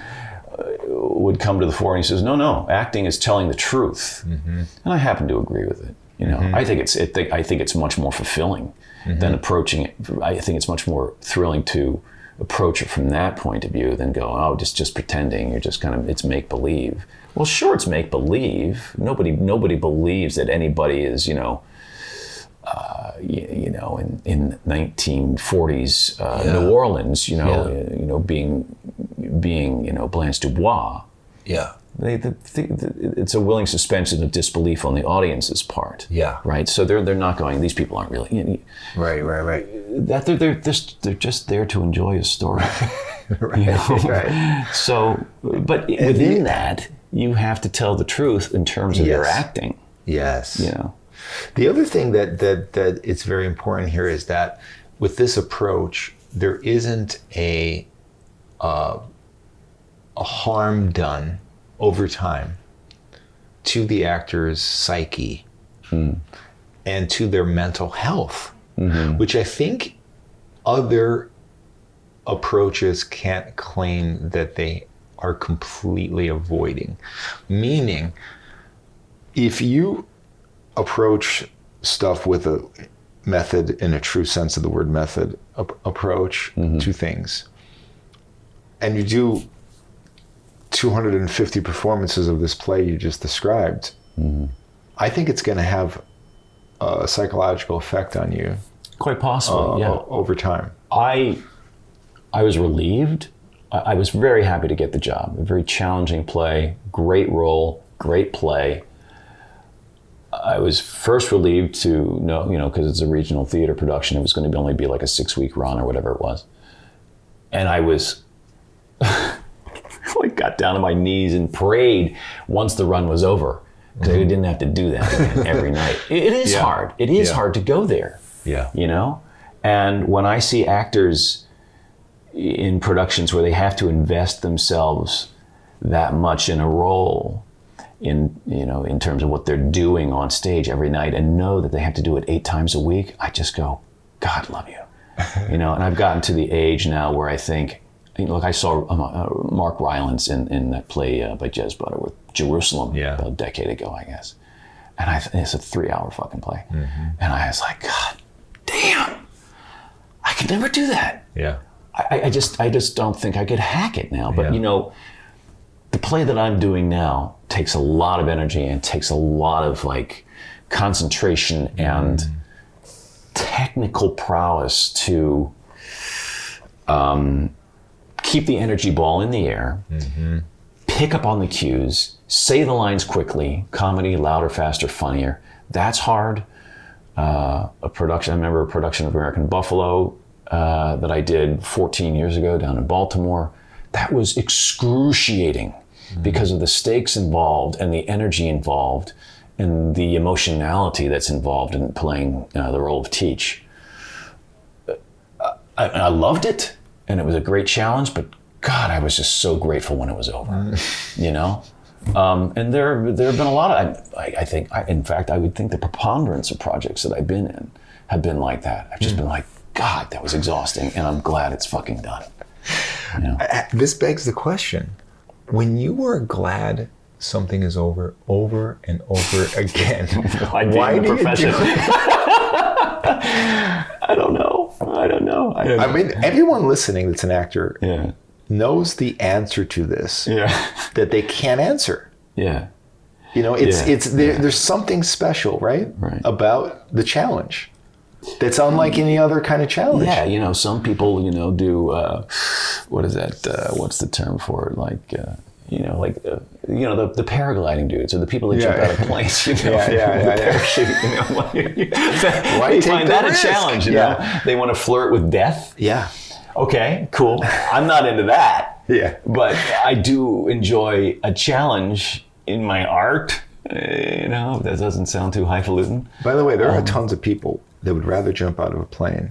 would come to the fore, and he says, no, acting is telling the truth. And I happen to agree with it. You know, I think it's much more fulfilling than approaching it. I think it's much more thrilling to approach it from that point of view than go, oh, just pretending. You're just kind of, it's make believe. Well, sure, it's make believe. Nobody believes that anybody is, you know, in 1940s New Orleans, you know, being you know, Blanche Dubois. Yeah. It's a willing suspension of disbelief on the audience's part. Yeah. Right. So they're not going, these people aren't really. You know, Right. That they're just there to enjoy a story. Right. You know? Right. So, but within that, you have to tell the truth in terms of your acting. Yes. You know. The other thing that it's very important here is that with this approach, there isn't a harm done over time to the actor's psyche and to their mental health, which I think other approaches can't claim that they are completely avoiding. Meaning, if you approach stuff with a method, in a true sense of the word method, approach to things, and you do 250 performances of this play you just described, I think it's going to have a psychological effect on you. Quite possibly, over time. I was relieved. I was very happy to get the job. A very challenging play, great role, great play. I was first relieved to know, you know, because it's a regional theater production, it was going to only be like a 6-week run or whatever it was. And I was, I got down on my knees and prayed once the run was over, because I didn't have to do that again every night. It is hard. It is hard to go there. Yeah. You know? And when I see actors in productions where they have to invest themselves that much in a role, in terms of what they're doing on stage every night, and know that they have to do it 8 times a week, I just go, God love you. You know, and I've gotten to the age now where I think, look, I saw Mark Rylance in that play by Jez Butter with Jerusalem about a decade ago, I guess. And it's a 3-hour fucking play. And I was like, God damn, I could never do that. Yeah. I just don't think I could hack it now. But you know, the play that I'm doing now takes a lot of energy and takes a lot of like concentration and technical prowess to keep the energy ball in the air, pick up on the cues, say the lines quickly, comedy, louder, faster, funnier. That's hard. I remember a production of American Buffalo that I did 14 years ago down in Baltimore. That was excruciating because of the stakes involved and the energy involved and the emotionality that's involved in playing the role of Teach. I loved it, and it was a great challenge, but God, I was just so grateful when it was over, you know? And there have been a lot of, in fact, I would think the preponderance of projects that I've been in have been like that. I've just been like, God, that was exhausting, and I'm glad it's fucking done. You know? This begs the question, when you are glad something is over and over again, why do you do it? I don't know. I mean, everyone listening that's an actor knows the answer to this that they can't answer. Yeah. You know, there's something special, right? About the challenge that's unlike any other kind of challenge. Yeah, you know, some people, you know, do, what is that? What's the term for it? Like, the paragliding dudes or the people that jump out of planes, you know, parachute, you know, why they find that a challenge, you know? They want to flirt with death. Yeah. Okay, cool. I'm not into that. Yeah. But I do enjoy a challenge in my art. You know, that doesn't sound too highfalutin. By the way, there are tons of people that would rather jump out of a plane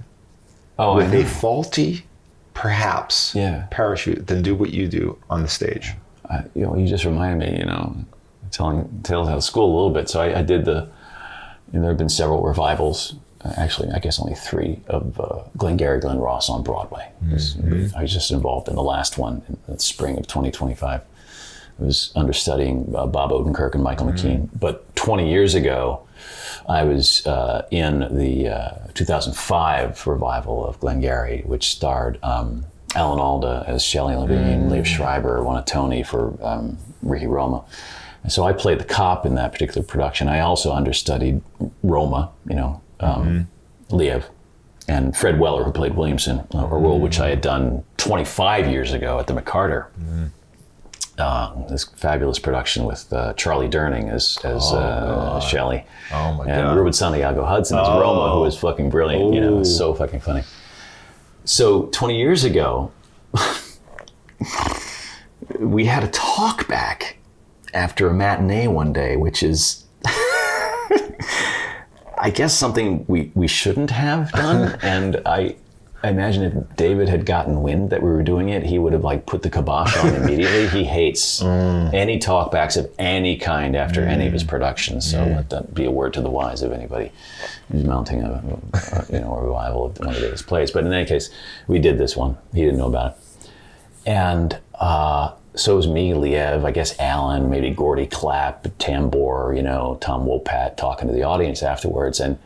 with a faulty, perhaps, parachute than do what you do on the stage. You just reminded me, you know, telling tales out of school a little bit. So I did there have been several revivals, actually, I guess only 3 of Glengarry Glen Ross on Broadway. I was just involved in the last one in the spring of 2025. I was understudying Bob Odenkirk and Michael McKean. But 20 years ago, I was in the 2005 revival of Glengarry, which starred Alan Alda as Shelley Levine, Liev Schreiber won a Tony for Ricky Roma. And so I played the cop in that particular production. I also understudied Roma, you know, Liev, and Fred Weller, who played Williamson, a role which I had done 25 years ago at the McCarter. This fabulous production with Charlie Durning as Shelley. Oh my God. And Ruben Santiago Hudson as Roma, who was fucking brilliant. You know, it was so fucking funny. So 20 years ago, we had a talk back after a matinee one day, which is, I guess, something we shouldn't have done. And I imagine if David had gotten wind that we were doing it, he would have like put the kibosh on immediately. He hates any talkbacks of any kind after any of his productions. So let that be a word to the wise of anybody who's mounting a revival of one of David's plays. But in any case, we did this one. He didn't know about it. And so it was me, Liev, I guess Alan, maybe Gordy Clapp, Tambor, you know, Tom Wopat talking to the audience afterwards. And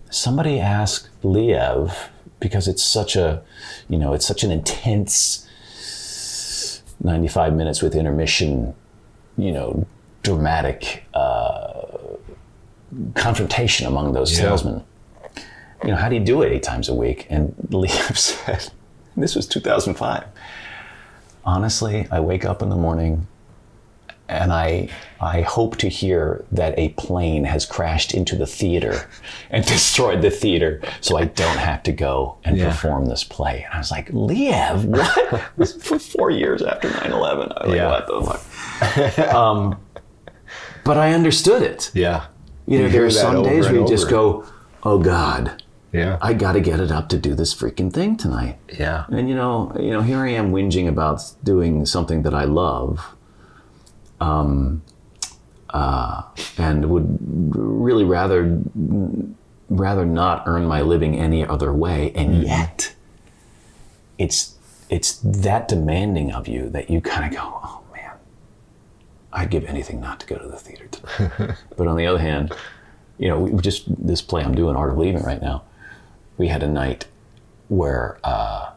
somebody asked Liev, because it's such an intense 95 minutes with intermission, you know, dramatic confrontation among those salesmen. You know, how do you do it 8 times a week? And Liev said, this was 2005. Honestly, I wake up in the morning and I hope to hear that a plane has crashed into the theater and destroyed the theater so I don't have to go and perform this play. And I was like, Liev, what? This was for 4 years after 9/11. I was like, what the fuck? But I understood it. Yeah. You know, there are some days where you just go, oh God, I got to get it up to do this freaking thing tonight. Yeah. And you know, here I am whinging about doing something that I love. And would really rather not earn my living any other way, and yet it's that demanding of you that you kind of go, oh man, I'd give anything not to go to the theater tonight. But on the other hand, you know, this play I'm doing, Art of Leaving, right now, we had a night where a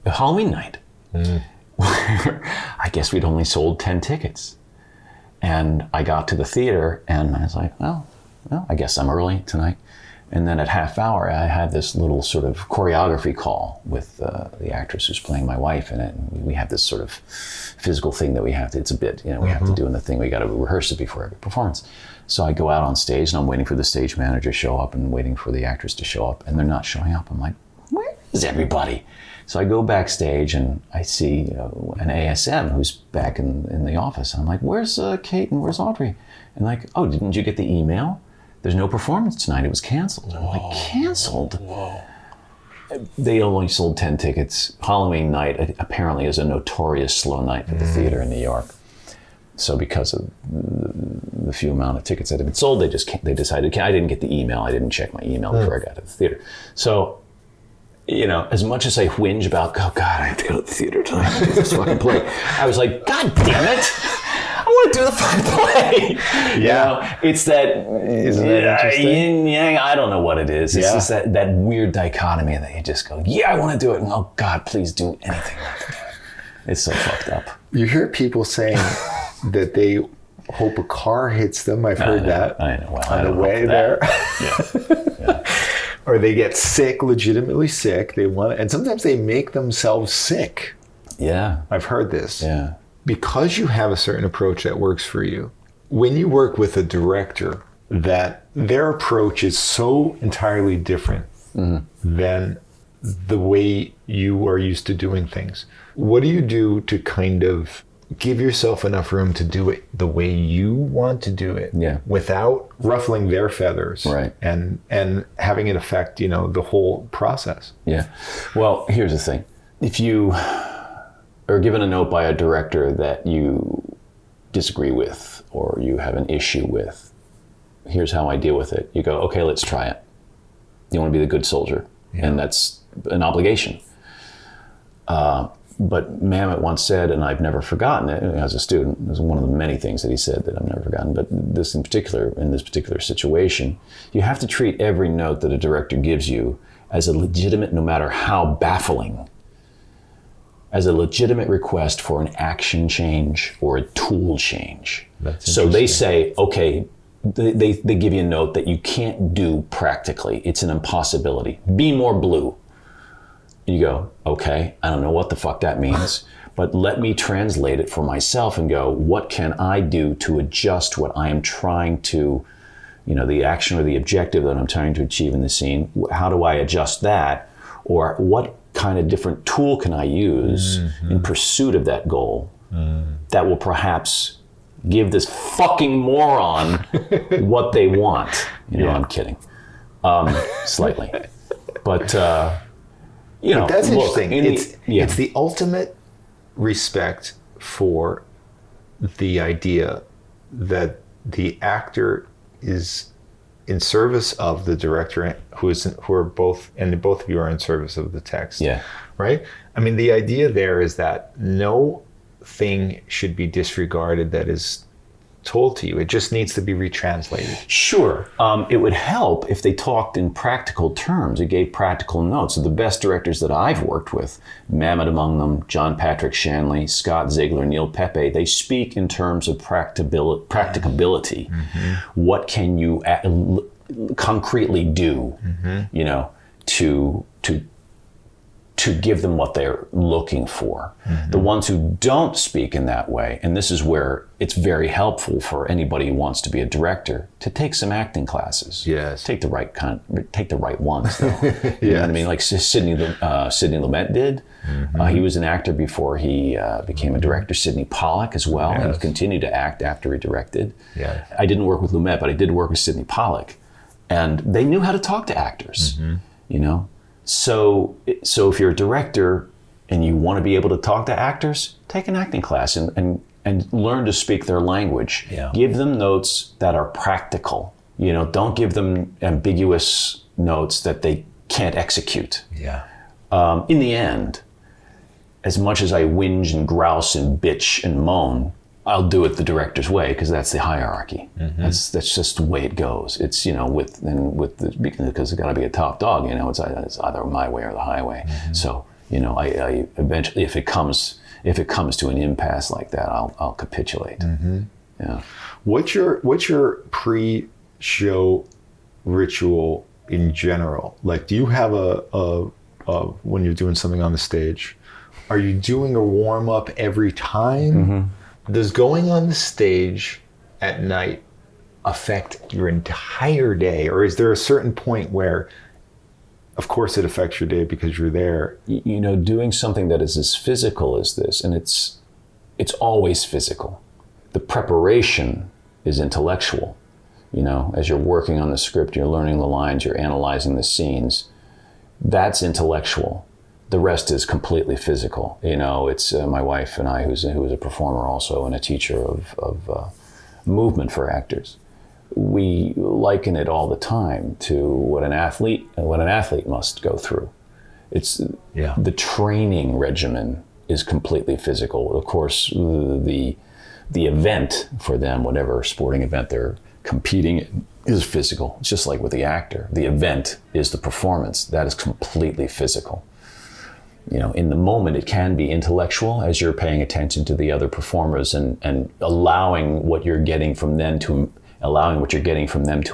Halloween night where I guess we'd only sold 10 tickets. And I got to the theater and I was like, well, I guess I'm early tonight. And then at half hour, I had this little sort of choreography call with the actress who's playing my wife in it. And we have this sort of physical thing that we have to, it's a bit, we have to do in the thing. We got to rehearse it before every performance. So I go out on stage and I'm waiting for the stage manager to show up and waiting for the actress to show up, and they're not showing up. I'm like, where is everybody? So I go backstage and I see an ASM who's back in the office. And I'm like, where's Kate and where's Audrey? And like, oh, didn't you get the email? There's no performance tonight. It was canceled. I'm like, canceled? Whoa. They only sold 10 tickets. Halloween night apparently is a notorious slow night for the theater in New York. So because of the few amount of tickets that had been sold, they decided, I didn't get the email. I didn't check my email before I got to the theater. So, as much as I whinge about, oh God, I have to go to the theater tonight to do this fucking play, I was like, God damn it. I want to do the fucking play. Yeah. It's that, isn't that interesting? Yeah, I don't know what it is. It's just that weird dichotomy that you just go, yeah, I want to do it. And oh God, please do anything like that. It's so fucked up. You hear people saying that they hope a car hits them. I've heard that. I know. Well, on the way there. Yeah. Or they get sick, legitimately sick. And sometimes they make themselves sick. Yeah. I've heard this. Yeah. Because you have a certain approach that works for you, when you work with a director, that their approach is so entirely different than the way you are used to doing things. What do you do to kind of give yourself enough room to do it the way you want to do it without ruffling their feathers and having it affect, the whole process? Yeah. Well, here's the thing. If you are given a note by a director that you disagree with or you have an issue with, here's how I deal with it. You go, okay, let's try it. You want to be the good soldier. Yeah. And that's an obligation. But Mamet once said, and I've never forgotten it as a student, it was one of the many things that he said that I've never forgotten, but in this particular situation, you have to treat every note that a director gives you as a legitimate, no matter how baffling, as a legitimate request for an action change or a tool change. So they say, okay, they give you a note that you can't do practically. It's an impossibility. Be more blue. You go, okay, I don't know what the fuck that means, but let me translate it for myself and go, what can I do to adjust what I am trying to, the action or the objective that I'm trying to achieve in the scene? How do I adjust that? Or what kind of different tool can I use in pursuit of that goal that will perhaps give this fucking moron what they want? I'm kidding, slightly, but that's interesting. It's it's the ultimate respect for the idea that the actor is in service of the director, who are both, and both of you are in service of the text. Yeah. Right? I mean, the idea there is that no thing should be disregarded that is told to you. It just needs to be retranslated. Sure. It would help if they talked in practical terms. It gave practical notes. So the best directors that I've worked with, Mamet among them, John Patrick Shanley, Scott Ziegler, Neil Pepe, they speak in terms of practicability. What can you concretely do, to give them what they're looking for. The ones who don't speak in that way, and this is where it's very helpful for anybody who wants to be a director to take some acting classes. Yes. Take the right ones, though. You know what I mean? Like Sidney Lumet did. He was an actor before he became a director. Sidney Pollack as well. Yes. He continued to act after he directed. Yes. I didn't work with Lumet, but I did work with Sidney Pollack. And they knew how to talk to actors, So if you're a director and you want to be able to talk to actors, take an acting class and learn to speak their language. Yeah. Give them notes that are practical. Don't give them ambiguous notes that they can't execute. Yeah. In the end, as much as I whinge and grouse and bitch and moan, I'll do it the director's way because that's the hierarchy. That's just the way it goes. It's because it's got to be a top dog. It's either my way or the highway. So I eventually, if it comes to an impasse like that, I'll capitulate. Yeah. What's your pre-show ritual in general? Like, do you have a when you're doing something on the stage, are you doing a warm-up every time? Mm-hmm. Does going on the stage at night affect your entire day? Or is there a certain point where, of course it affects your day because you're there? You know, doing something that is as physical as this, and it's always physical. The preparation is intellectual. You know, as you're working on the script, you're learning the lines, you're analyzing the scenes. That's intellectual. The rest is completely physical. You know, it's my wife and I, who is a performer also and a teacher of movement for actors. We liken it all the time to what an athlete must go through. It's the training regimen is completely physical. Of course, the event for them, whatever sporting event they're competing in, is physical. It's just like with the actor. The event is the performance. That is completely physical. You know, in the moment, it can be intellectual as you're paying attention to the other performers and allowing what you're getting from them to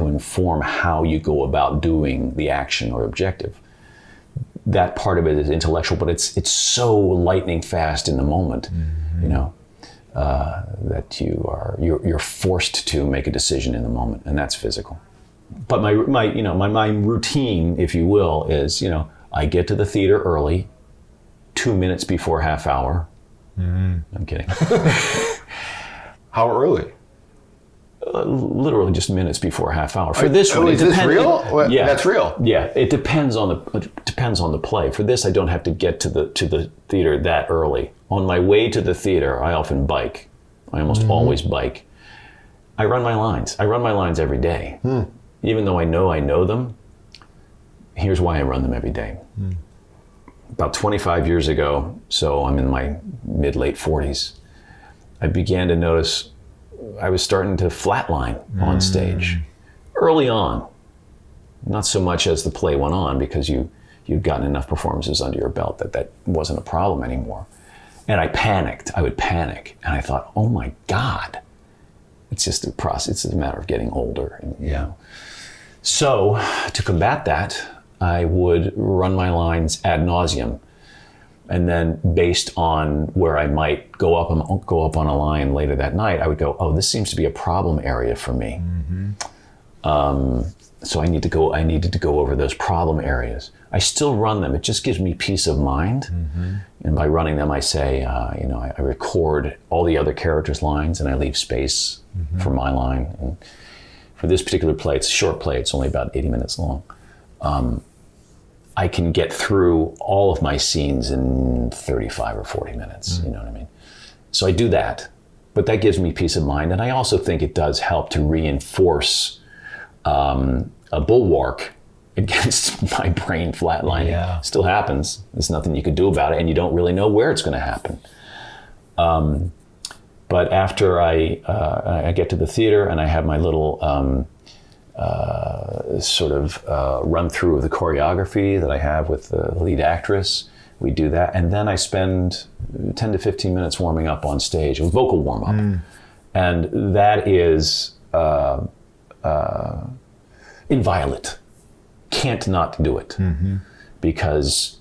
inform how you go about doing the action or objective. That part of it is intellectual, but it's so lightning fast in the moment, mm-hmm. you know, that you're forced to make a decision in the moment, and that's physical. But my routine, if you will, is, you know, I get to the theater early, 2 minutes before half hour. Mm. I'm kidding. How early? Literally just minutes before half hour. For this one, is this real? Yeah, that's real. Yeah, it depends on the play. For this, I don't have to get to the theater that early. On my way to the theater, I often bike. I almost always bike. I run my lines. I run my lines every day. Even though I know them, here's why I run them every day. About 25 years ago, so I'm in my mid-late 40s, I began to notice I was starting to flatline on stage early on. Not so much as the play went on, because you'd gotten enough performances under your belt that wasn't a problem anymore. And I panicked. I would panic. And I thought, oh my God, it's just a process. It's a matter of getting older. And, you know. So to combat that, I would run my lines ad nauseum. And then based on where I might go up on a line later that night, I would go, oh, this seems to be a problem area for me. So I needed to go over those problem areas. I still run them. It just gives me peace of mind. And by running them, I say, I record all the other characters' lines and I leave space for my line. And for this particular play, it's a short play. It's only about 80 minutes long. I can get through all of my scenes in 35 or 40 minutes, you know what I mean? So I do that, but that gives me peace of mind. And I also think it does help to reinforce a bulwark against my brain flatlining. Yeah. Still happens. There's nothing you can do about it, and you don't really know where it's gonna happen. But after I get to the theater and I have my little run through of the choreography that I have with the lead actress. We do that, and then I spend 10 to 15 minutes warming up on stage, with vocal warm-up. And that is inviolate. Can't not do it. Because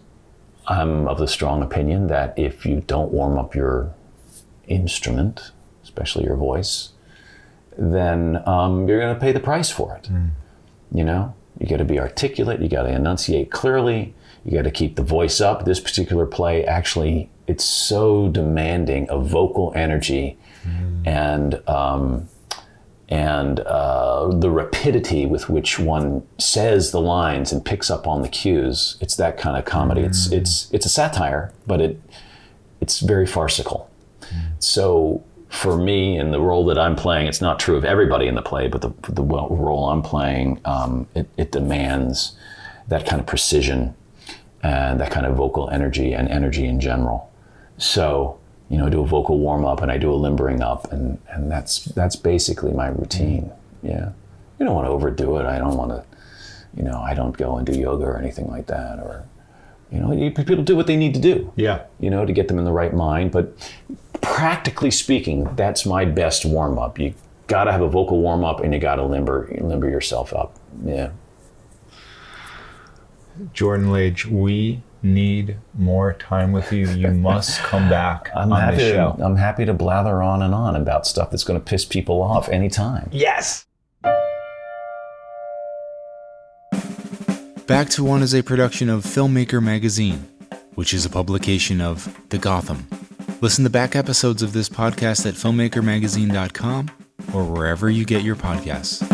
I'm of the strong opinion that if you don't warm up your instrument, especially your voice, then you're going to pay the price for it. You know, you got to be articulate, you got to enunciate clearly, you got to keep the voice up. This particular play, actually, it's so demanding of vocal energy and the rapidity with which one says the lines and picks up on the cues. It's that kind of comedy. It's a satire, but it's very farcical. So for me, in the role that I'm playing, it's not true of everybody in the play, but the role I'm playing, it demands that kind of precision and that kind of vocal energy and energy in general. So, you know, I do a vocal warm up and I do a limbering up, and that's basically my routine. Yeah, you don't want to overdo it. I don't want to, you know, I don't go and do yoga or anything like that, or, you know, people do what they need to do. Yeah, you know, to get them in the right mind, but. Practically speaking, that's my best warm-up. You got to have a vocal warm-up and you got to limber yourself up. Yeah. Jordan Lage, we need more time with you. You must come back on this show. I'm happy to blather on and on about stuff that's going to piss people off anytime. Yes. Back to One is a production of Filmmaker Magazine, which is a publication of The Gotham. Listen to back episodes of this podcast at filmmakermagazine.com or wherever you get your podcasts.